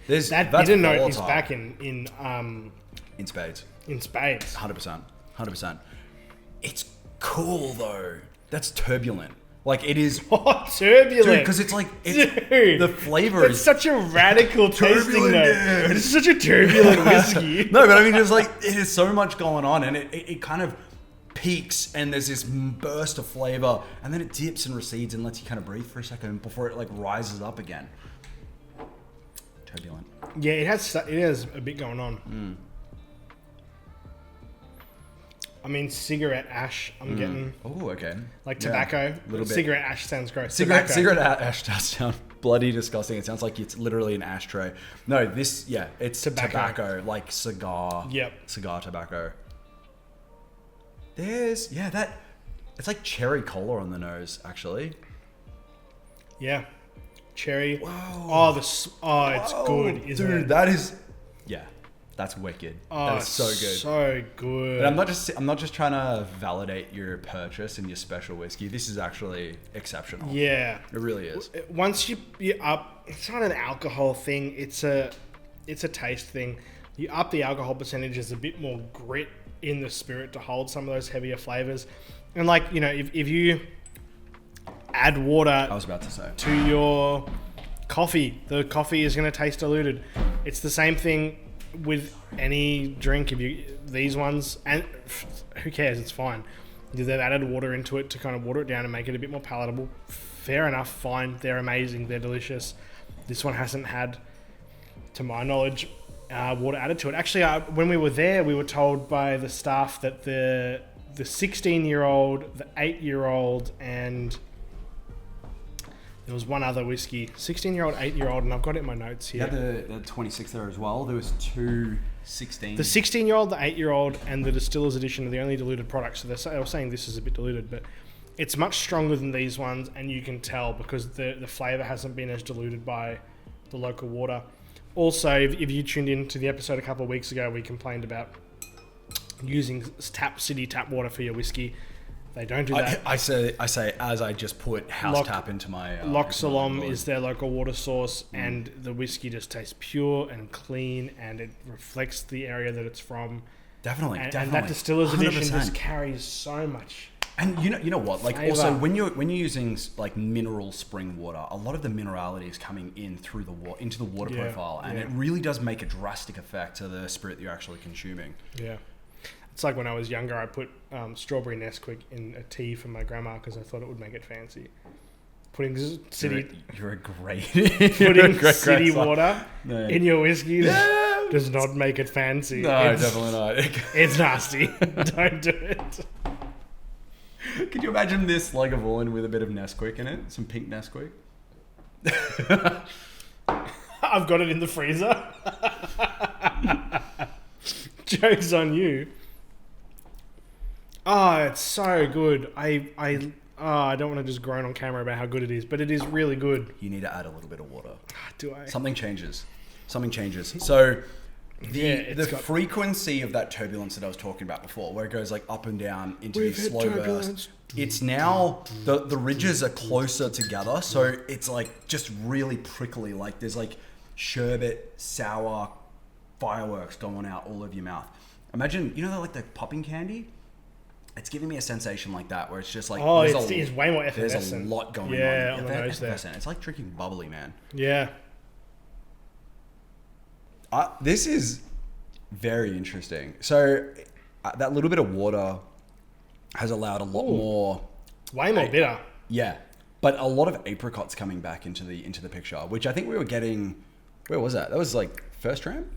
you didn't know it's back in
spades.
In spades.
100%. It's cool though. That's turbulent. Like it is.
Oh, turbulent.
Dude, because it's like the flavor is
such a radical tasting note. It's such a turbulent whiskey.
No, but I mean, there's like it is so much going on, and it kind of peaks, and there's this burst of flavor, and then it dips and recedes and lets you kind of breathe for a second before it like rises up again. Turbulent.
Yeah, it has a bit going on. I mean, cigarette ash, I'm getting.
Oh, okay.
Like tobacco.
A little bit.
Cigarette ash sounds gross.
Cigarette ash does sound bloody disgusting. It sounds like it's literally an ashtray. No, it's tobacco, like cigar.
Yep.
Cigar tobacco. It's like cherry cola on the nose, actually.
Yeah. Cherry.
Whoa.
It's good, isn't it?
Dude, that is... Yeah. That's wicked. That is so good.
So good.
And I'm not just trying to validate your purchase and your special whiskey. This is actually exceptional.
Yeah.
It really is.
Once you up, it's not an alcohol thing. It's a taste thing. You up the alcohol percentage, there's a bit more grit in the spirit to hold some of those heavier flavors. And like, if you add water
I was about to say
to your coffee, the coffee is going to taste diluted. It's the same thing with any drink. These ones, and who cares, it's fine. They've added water into it to kind of water it down and make it a bit more palatable. Fair enough, fine. They're amazing. They're delicious. This one hasn't had to my knowledge, water added to it. Actually, when we were there, we were told by the staff that the 16-year-old, the 8-year-old, and there was one other whiskey. 16-year-old, 8-year-old, and I've got it in my notes here.
Yeah, the 26 there as well. There was 2 16.
The 16-year-old, the 8-year-old, and the Distiller's Edition are the only diluted products. So they were saying this is a bit diluted, but it's much stronger than these ones, and you can tell because the flavour hasn't been as diluted by the local water. Also, if you tuned in to the episode a couple of weeks ago, we complained about using city tap water for your whiskey. They don't do that.
I say as I just put house tap into my...
𝙬𝙧𝙪𝙧 is their local water source, and the whiskey just tastes pure and clean, and it reflects the area that it's from.
Definitely.
And that Distiller's Edition just carries so much.
And you know what? Like
flavor.
Also when you're using like mineral spring water, a lot of the minerality is coming in through into the water profile, and it really does make a drastic effect to the spirit that you're actually consuming. Yeah.
It's like when I was younger, I put strawberry Nesquik in a tea for my grandma because I thought it would make it fancy. Putting city...
You're a great...
Putting city water in your whiskey does not make it fancy.
No, definitely not.
It's nasty. Don't do it.
Could you imagine this Lagavulin with a bit of Nesquik in it? Some pink Nesquik?
I've got it in the freezer. Joke's on you. Oh, it's so good. I don't want to just groan on camera about how good it is, but it is really good.
You need to add a little bit of water.
Do I?
Something changes. So the frequency of that turbulence that I was talking about before, where it goes like up and down into these slow bursts, it's now the ridges are closer together, so it's like just really prickly. Like there's like sherbet, sour fireworks going out all over your mouth. Imagine, like the popping candy. It's giving me a sensation like that, where it's just like
it's way more effervescent.
There's a lot going on.
Yeah, on the nose there.
It's like drinking bubbly, man.
Yeah.
This is very interesting. So that little bit of water has allowed a lot more.
Way more bitter.
Yeah, but a lot of apricots coming back into the picture, which I think we were getting. Where was that? That was like first dram.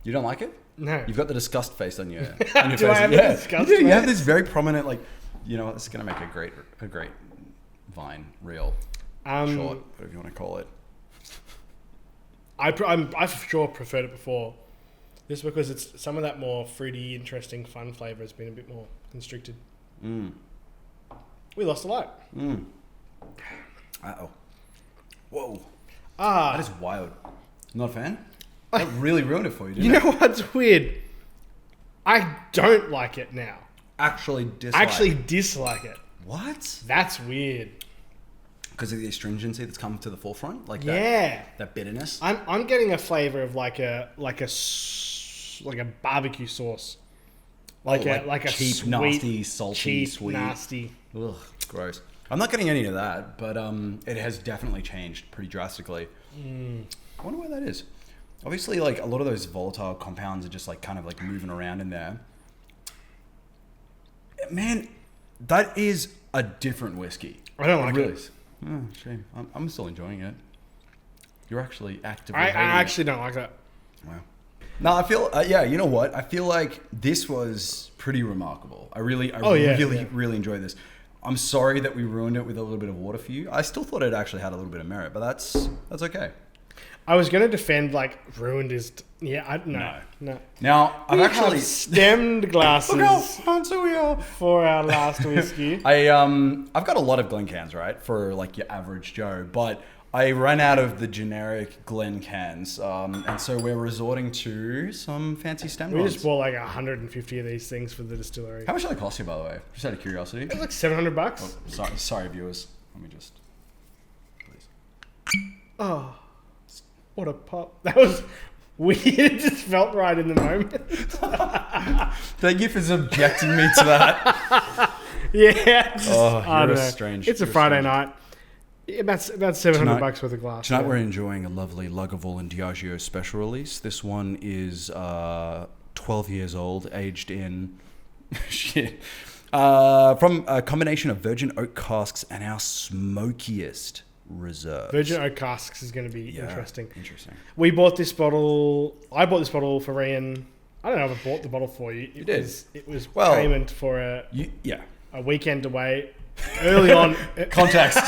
You don't like it?
No.
You've got the disgust face on your
Do
face.
I have a disgust face?
You have this very prominent, like, what, this is going to make a great vine reel. Short, whatever you want to call it.
I for sure preferred it before. Just because it's some of that more fruity, interesting, fun flavour has been a bit more constricted. We lost a lot.
Uh-oh. Whoa. That is wild. Not a fan? That really ruined it for you, didn't it?
You know what's weird? I don't like it now.
Actually
dislike it.
What?
That's weird.
Because of the astringency that's come to the forefront? Like that bitterness?
I'm getting a flavour of like a barbecue sauce. Like a
cheap,
sweet,
nasty, salty, sweet.
Nasty.
Ugh, gross. I'm not getting any of that, but it has definitely changed pretty drastically. I wonder why that is. Obviously, like a lot of those volatile compounds are just like kind of like moving around in there. Man, that is a different whiskey.
I don't like it.
Oh, shame. I'm still enjoying it. You're actually actively.
I actually don't like that.
Wow. No, I feel. You know what? I feel like this was pretty remarkable. I really enjoyed this. I'm sorry that we ruined it with a little bit of water for you. I still thought it actually had a little bit of merit, but that's okay.
I was going to defend like ruined is no.
Now I've actually
stemmed glasses.
Look how fancy we are
for our last whiskey.
I've got a lot of Glen cans, right, for like your average Joe, but I ran out of the generic Glen cans, and so we're resorting to some fancy stemmed ones.
We just bought like 150 of these things for the distillery.
How much did they cost you, by the way? Just out of curiosity.
It was like $700.
Oh, sorry, viewers. Let me just. Please.
Oh. What a pop. That was weird. It just felt right in the moment.
Thank you for subjecting me to that.
You're
strange.
It's a Friday night. About $700 worth of glass.
Tonight we're enjoying a lovely Lagavulin 𝙍𝙖𝙥𝙚 special release. This one is 12 years old, aged in... from a combination of virgin oak casks and our smokiest Reserves.
Virgin oak casks is going to be interesting.
Interesting.
We bought this bottle. I bought this bottle for Rian. I don't know if I bought the bottle for you. It was payment for a weekend away early on.
Context.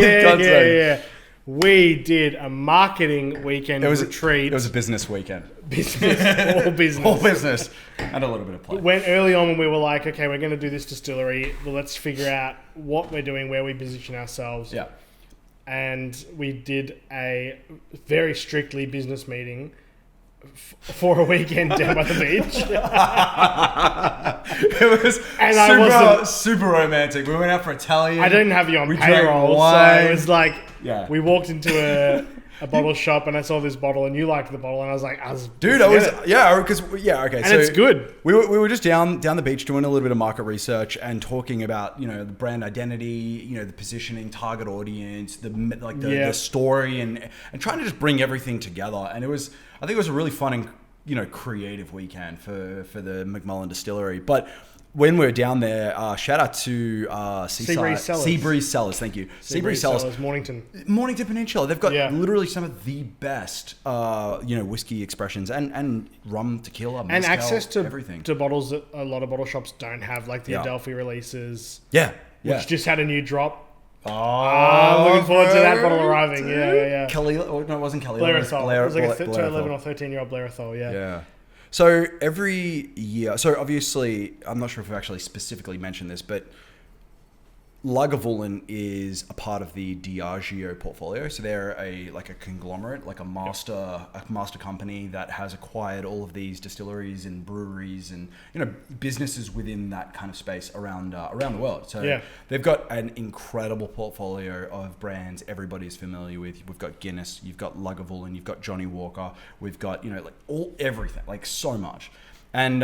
Yeah. We did a marketing weekend retreat.
It was a business weekend.
All business.
All business. And a little bit of play.
Went early on when we were like, okay, we're going to do this distillery. Well, let's figure out what we're doing, where we position ourselves.
Yeah.
And we did a very strictly business meeting for a weekend down by the beach.
It was super romantic. We went out for Italian.
I didn't have you on payroll, so it was like we walked into a bottle shop and I saw this bottle and you liked the bottle and I was like, okay. And so it's good.
We were just down the beach doing a little bit of market research and talking about the brand identity, the positioning, target audience, the story and trying to just bring everything together. And I think it was a really fun and creative weekend for the McMullen Distillery. But when we were down there, shout out to Seabreeze Cellars. Thank you. Seabreeze Cellars,
Mornington
Peninsula. They've got literally some of the best, whiskey expressions and rum, tequila, mezcal,
and access to
everything.
To bottles that a lot of bottle shops don't have, like the Adelphi releases.
Which
just had a new drop.
Looking
forward to that bottle arriving. Yeah.
No, it wasn't Kelly.
Blarethol. It was like a 11 or 13-year-old Blarethol.
Yeah. So every year, obviously, I'm not sure if we actually specifically mentioned this, but Lagavulin is a part of the Diageo portfolio. So they're a conglomerate, like a master company that has acquired all of these distilleries and breweries and businesses within that kind of space around the world. So they've got an incredible portfolio of brands everybody's familiar with. We've got Guinness, you've got Lagavulin, you've got Johnny Walker, we've got everything, like so much. And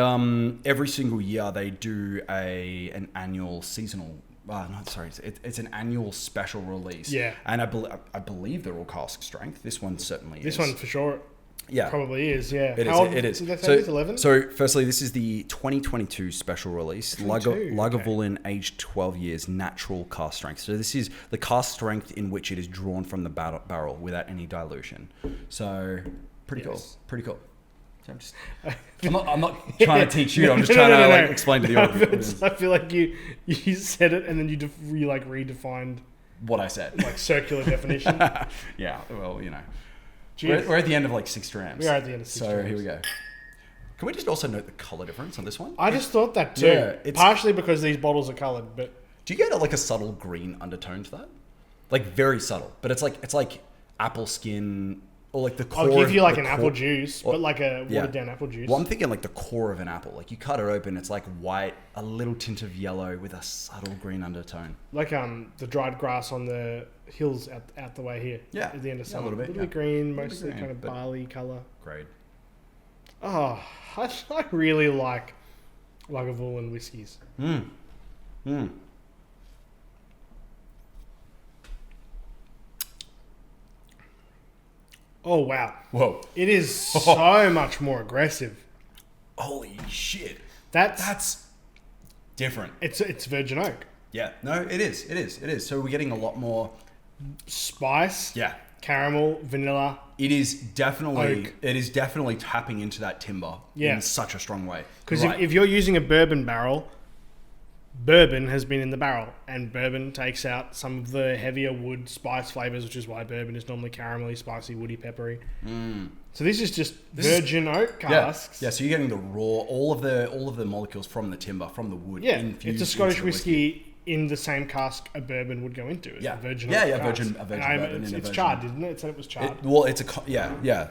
every single year they do an annual seasonal. It's an annual special release.
Yeah.
And I believe they're all cask strength. This one certainly is.
This one for sure.
Yeah.
Probably is, yeah.
It is.
So, 11?
So firstly, this is the 2022 special release. Lagavulin aged 12 years, natural cask strength. So this is the cask strength in which it is drawn from the barrel without any dilution. So pretty cool. So I'm not trying to teach you. I'm just trying to explain to the audience.
I feel like you said it and then you redefined
what I said,
like circular definition.
Yeah. Well, we're at the end of 6 drams.
We are at the end of 6 drams.
So here we go. Can we just also note the color difference on this one?
I just thought that too. Yeah, partially because these bottles are colored, but
do you get a subtle green undertone to that? Like very subtle, but it's like apple skin. Or the core.
I'll give you an apple juice, but a watered down apple juice.
Well, I'm thinking the core of an apple. You cut it open, it's white, a little tint of yellow with a subtle green undertone.
The dried grass on the hills out the way here.
Yeah.
At the end of summer.
A little
bit green, mostly kind of barley colour.
Great.
Oh, I really like Lagavulin whiskies. Oh, wow.
Whoa.
It is so much more aggressive.
Holy shit.
That's
different.
It's virgin oak.
Yeah. No, it is. So we're getting a lot more
spice.
Yeah.
Caramel, vanilla.
It is definitely tapping into that timber in such a strong way.
Because if you're using a bourbon barrel, bourbon has been in the barrel, and bourbon takes out some of the heavier wood spice flavors, which is why bourbon is normally caramelly, spicy, woody, peppery. So this is just virgin oak casks.
Yeah. So you're getting the raw, all of the molecules from the timber, from the wood.
Yeah, it's a Scottish whiskey in the same cask a bourbon would go into. It's a virgin oak cask.
A virgin bourbon.
It's charred, isn't it? It said it was charred.
Yeah.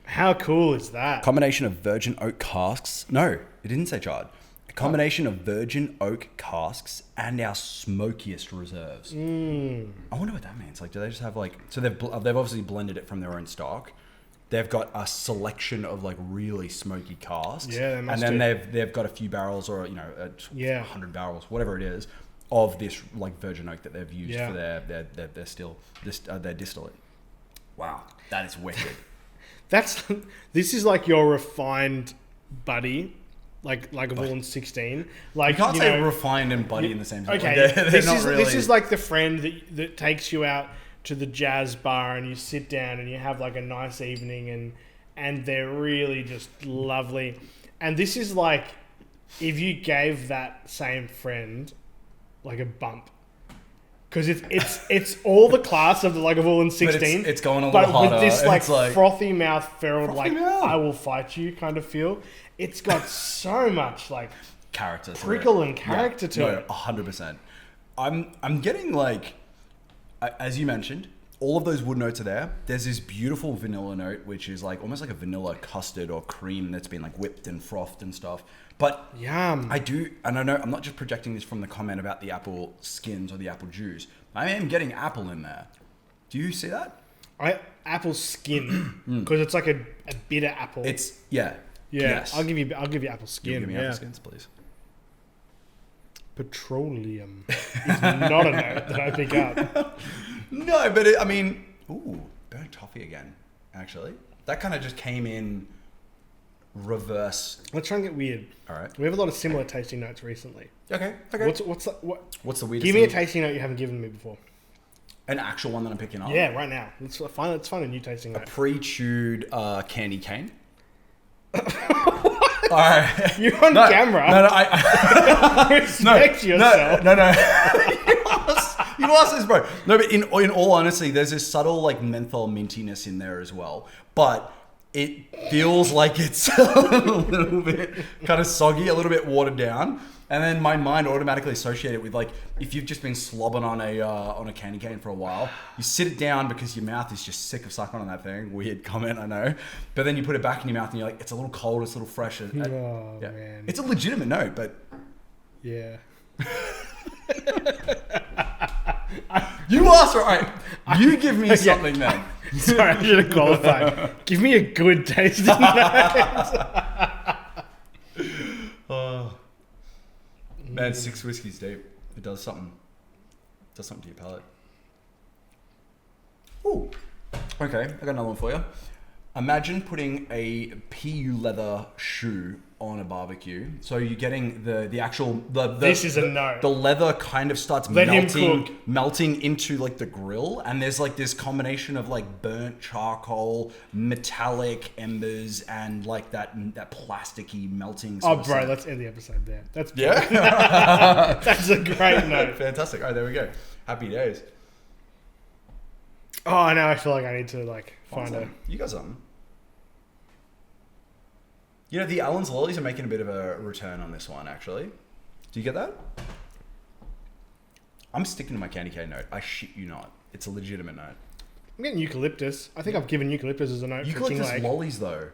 How cool is that?
Combination of virgin oak casks. No, it didn't say charred. Combination of virgin oak casks and our smokiest reserves. I wonder what that means. Do they just have so they've obviously blended it from their own stock. They've got a selection of really smoky casks.
Yeah, they must
and then they've got a few barrels or 100 barrels, whatever it is, of this virgin oak that they've used for their distillate. Wow, that is wicked.
This is your refined buddy like Lagavulin 16. Like,
you can't say refined and buddy in the same sentence.
Okay,
They're
this
not
is
really...
this is like the friend that takes you out to the jazz bar and you sit down and you have like a nice evening and they're really just lovely. And this is like if you gave that same friend like a bump. Because it's all the class of the Lagavulin 16.
But it's going a little harder.
But with this like frothy mouth feral,
mouth.
I will fight you kind of feel. It's got so much like
character,
prickle and character to it.
100%. I'm getting like, as you mentioned, all of those wood notes are there. There's this beautiful vanilla note, which is like almost like a vanilla custard or cream that's been like whipped and frothed and stuff. But
yum.
I do, and I know I'm not just projecting this from the comment about the apple skins or the apple juice. I am getting apple in there. Do you see that?
Apple skin, because it's like a bitter apple.
It's Yes.
I'll give you apple skin.
Give me apple skins, please.
Petroleum is not a note that I pick up.
No, but burnt toffee again. Actually, that kind of just came in reverse.
Let's try and get weird.
All right.
We have a lot of similar tasting notes recently.
Okay.
What's the weirdest? Give me a tasting note you haven't given me before.
An actual one that I'm picking up.
Yeah, right now. Let's find a new tasting note.
A pre-chewed candy cane. All right.
You're on camera.
No, I
respect yourself.
No. You asked this, bro. No, but in all honesty, there's this subtle like menthol mintiness in there as well. But it feels like it's a little bit kind of soggy, a little bit watered down. And then my mind automatically associated with like, if you've just been slobbing on a candy cane for a while, you sit it down because your mouth is just sick of sucking on that thing. Weird comment, I know. But then you put it back in your mouth and you're like, it's a little cold, it's a little fresh.
Man.
It's a legitimate note, but...
Yeah.
You asked, right? You give me something then.
Sorry, I should have qualified. Give me a good tasting note.
Man, 6 whiskeys deep. It does something. It does something to your palate. Ooh. Okay, I got another one for you. Imagine putting a PU leather shoe on a barbecue. So you're getting the actual
this is a no.
The leather kind of starts melting into like the grill, and there's like this combination of like burnt charcoal, metallic embers, and like that plasticky melting.
Oh, bro, let's end the episode there. That's
yeah.
That's a great note.
Fantastic. All right, there we go. Happy days.
Oh, now I feel like I need to like find a.
You got something. You know, the Allen's lollies are making a bit of a return on this one, actually. Do you get that? I'm sticking to my candy cane note. I shit you not. It's a legitimate note.
I'm getting eucalyptus. I think I've given eucalyptus as a note.
Eucalyptus lollies, though.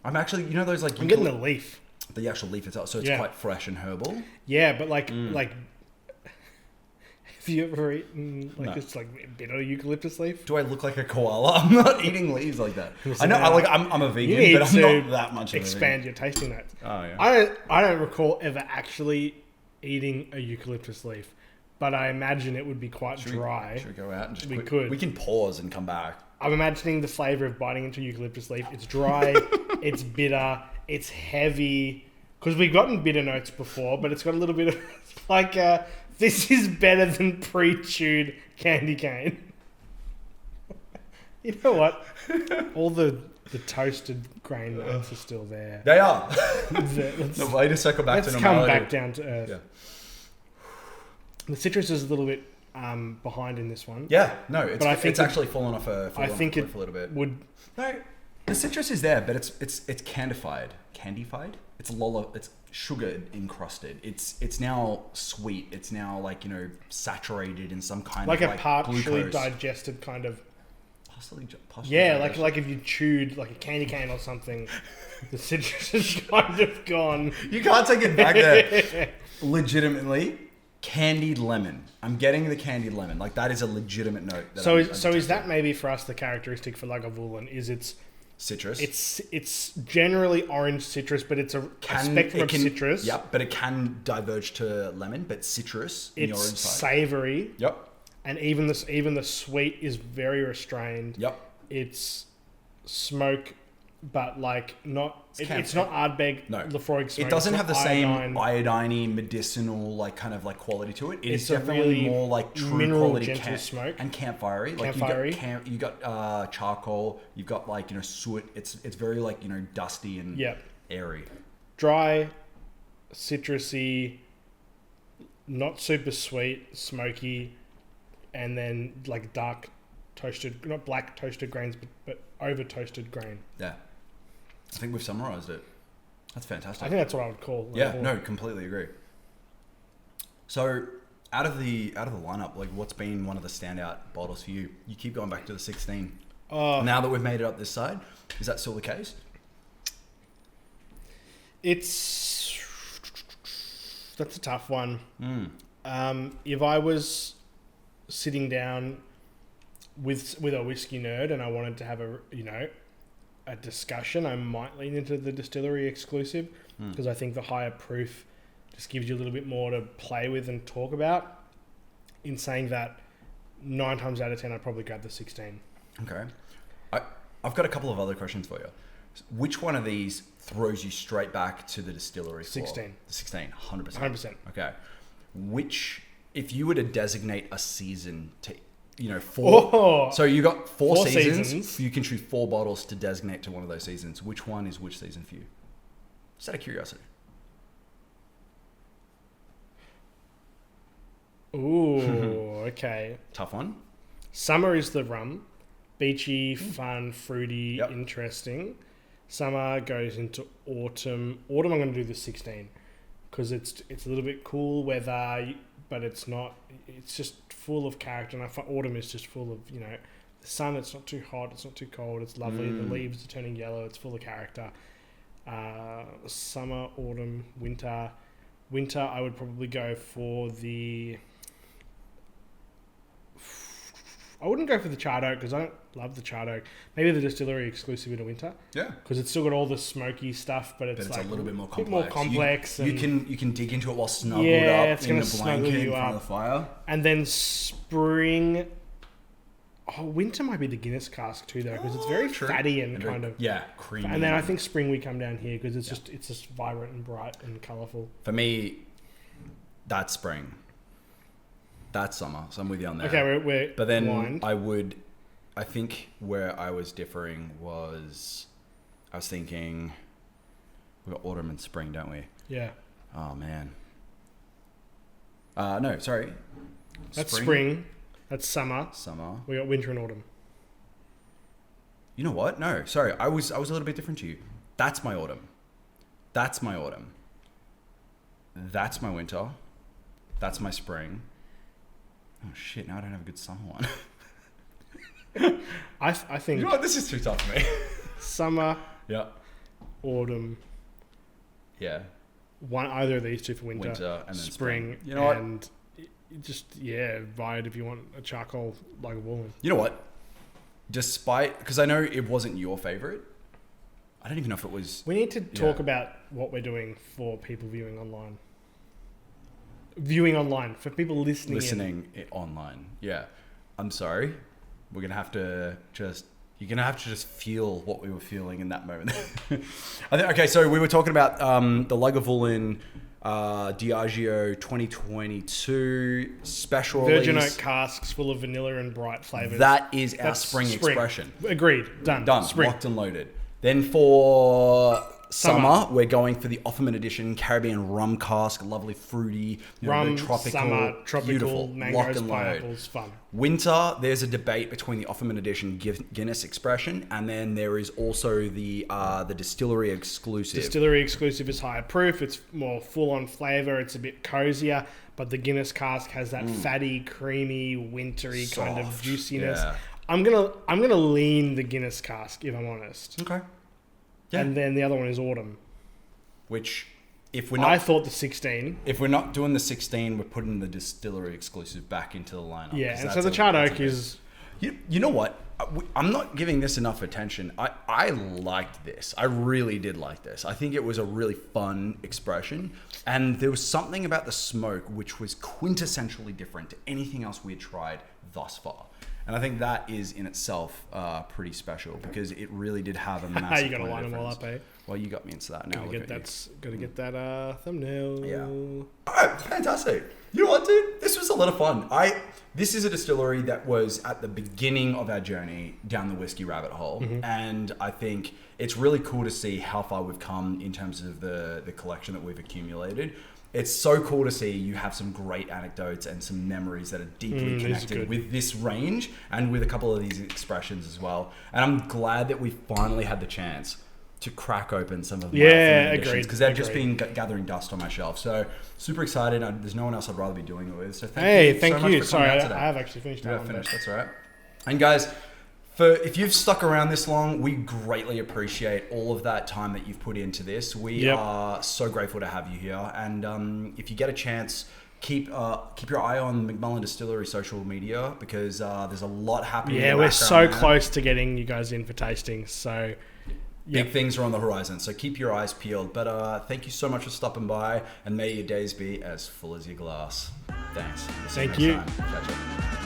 I'm actually, you know those like...
I'm getting the leaf.
The actual leaf itself. So it's quite fresh and herbal.
Yeah, but like... Have you ever eaten just like bitter eucalyptus leaf?
Do I look like a koala? I'm not eating leaves like that. I know. I'm a vegan, but I'm not that much.
Expand your tasting notes.
Oh yeah.
I don't recall ever actually eating a eucalyptus leaf, but I imagine it would be quite dry.
Should we go out and just?
We
can pause and come back.
I'm imagining the flavor of biting into eucalyptus leaf. It's dry. It's bitter. It's heavy. Because we've gotten bitter notes before, but it's got a little bit of like. This is better than pre-chewed candy cane. You know what? All the toasted grain notes are still there.
They are. The way to circle back to normality.
Let's come back down to earth.
Yeah.
The citrus is a little bit behind in this one.
Yeah, no, it's actually fallen off a little bit. No, the citrus is there, but it's candified. Candified? It's sugar encrusted. It's now sweet. It's now like, saturated in some kind of like
partially
glucose.
Digested kind of.
Partially
like if you chewed like a candy cane or something, the citrus is kind of gone.
You can't take it back there. Legitimately, candied lemon. I'm getting the candied lemon. Like that is a legitimate note.
Is that maybe for us the characteristic for Lagavulin? Is it's
citrus.
It's generally orange citrus, but it's a spectrum of citrus.
Yep, but it can diverge to lemon, but citrus in the orange side.
It's savoury.
Yep.
And even the sweet is very restrained.
Yep.
It's smoke but like not. It's not Ardbeg.
No,
Laphroaig smoke.
it doesn't have the same
iodine
medicinal like kind of like quality to it.
It's
is definitely
really
more like true
mineral,
quality
gentle smoke
and campfirey. Like
campfirey.
you got charcoal. You've got like soot. It's very like dusty and airy.
Dry, citrusy, not super sweet, smoky, and then like dark toasted, not black toasted grains, but over toasted grain.
Yeah, I think we've summarized it. That's fantastic.
I think that's what I would call.
No, completely agree. So, out of the lineup, like what's been one of the standout bottles for you? You keep going back to the 16. Now that we've made it up this side, is that still the case?
That's a tough one. If I was sitting down with a whiskey nerd and I wanted to have a discussion, I might lean into the Distillery exclusive because I think the higher proof just gives you a little bit more to play with and talk about. In saying that, 9 times out of 10, I'd probably grab the 16.
Okay. I've got a couple of other questions for you. Which one of these throws you straight back to the Distillery?
16.
The 16, 100%.
100%.
Okay. Which, if you were to designate a season to, 4. So you got four seasons. You can choose 4 bottles to designate to one of those seasons. Which one is which season for you? Just out of curiosity.
Ooh, okay.
Tough one.
Summer is the rum. Beachy, fun, fruity, interesting. Summer goes into autumn. Autumn, I'm going to do the 16 because it's a little bit cool weather, but it's not. It's just full of character. And I find autumn is just full of the sun. It's not too hot. It's not too cold. It's lovely. The leaves are turning yellow. It's full of character. Summer, autumn, winter. Winter, I would probably go for the. I wouldn't go for the Charred Oak because I don't love the Charred Oak. Maybe the Distillery exclusive in the winter. Yeah. Because it's still got all the smoky stuff, but it's like
a little bit more complex.
Bit more complex.
You can dig into it while snuggled up in the blanket in front of the fire.
And then spring. Oh, winter might be the Guinness cask too, though, because it's very fatty and kind of
creamy.
And then I think spring we come down here because it's just vibrant and bright and colourful.
For me, that's spring. That's summer, so I'm with you on that.
Okay, we're
but then
blind.
I think where I was differing was, I was thinking, we got autumn and spring, don't we?
Yeah.
Oh man. No, sorry.
That's spring. That's summer.
Summer.
We got winter and autumn.
You know what? No, sorry. I was a little bit different to you. That's my autumn. That's my autumn. That's my winter. That's my spring. Oh shit! Now I don't have a good summer one.
I think.
You know what? This is too tough for me.
Summer.
Yeah.
Autumn.
Yeah.
Either of these two for winter.
Winter and then
spring.
You know
and what? Just Vide if you want a charcoal Lagavulin.
You know what? Despite, because I know it wasn't your favorite. I don't even know if it was.
We need to talk about what we're doing for people viewing online. Viewing online for people listening
online. Yeah, I'm sorry. We're gonna have to just. You're gonna have to just feel what we were feeling in that moment. I think. Okay, so we were talking about the Lagavulin 𝙍𝙖𝙪 2022 special
Virgin
release.
oak casks full of vanilla and bright flavours.
That is our spring expression.
Agreed. Done. Spring.
Locked and loaded. Then for summer, we're going for the Offerman edition Caribbean rum cask, lovely fruity,
rum,
tropical,
summer, tropical,
beautiful,
mangoes, pineapples, fun.
Winter, there's a debate between the Offerman edition Guinness expression, and then there is also the Distillery exclusive.
Distillery exclusive is higher proof. It's more full on flavour. It's a bit cozier, but the Guinness cask has that fatty, creamy, wintry
Soft,
kind of juiciness.
Yeah.
I'm gonna lean the Guinness cask if I'm honest.
Okay. Yeah.
And then the other one is autumn.
Which, if we're not...
I thought the 16.
If we're not doing the 16, we're putting the Distillery exclusive back into the lineup.
Yeah, and so the Charred Oak is...
You know what? I'm not giving this enough attention. I liked this. I really did like this. I think it was a really fun expression. And there was something about the smoke which was quintessentially different to anything else we had tried thus far. And I think that is in itself pretty special because it really did have a massive
You got to line them all up, eh?
Well, you got me into that now.
Got to get that thumbnail.
Yeah. All right, fantastic. You know what, dude? This was a lot of fun. This is a distillery that was at the beginning of our journey down the whiskey rabbit hole. And I think it's really cool to see how far we've come in terms of the collection that we've accumulated. It's so cool to see you have some great anecdotes and some memories that are deeply connected with this range and with a couple of these expressions as well. And I'm glad that we finally had the chance to crack open some of my editions because they've just been gathering dust on my shelf. So super excited. There's no one else I'd rather be doing it with. So thank you so much for coming out today.
I have actually finished that one.
Finished. That's all right. And guys, if you've stuck around this long, we greatly appreciate all of that time that you've put into this. We are so grateful to have you here. And if you get a chance, keep your eye on McMullen Distillery social media because there's a lot happening.
Yeah, we're so close to getting you guys in for tastings. So
big things are on the horizon. So keep your eyes peeled. But thank you so much for stopping by, and may your days be as full as your glass. Thanks.
Thank you.
Catch you.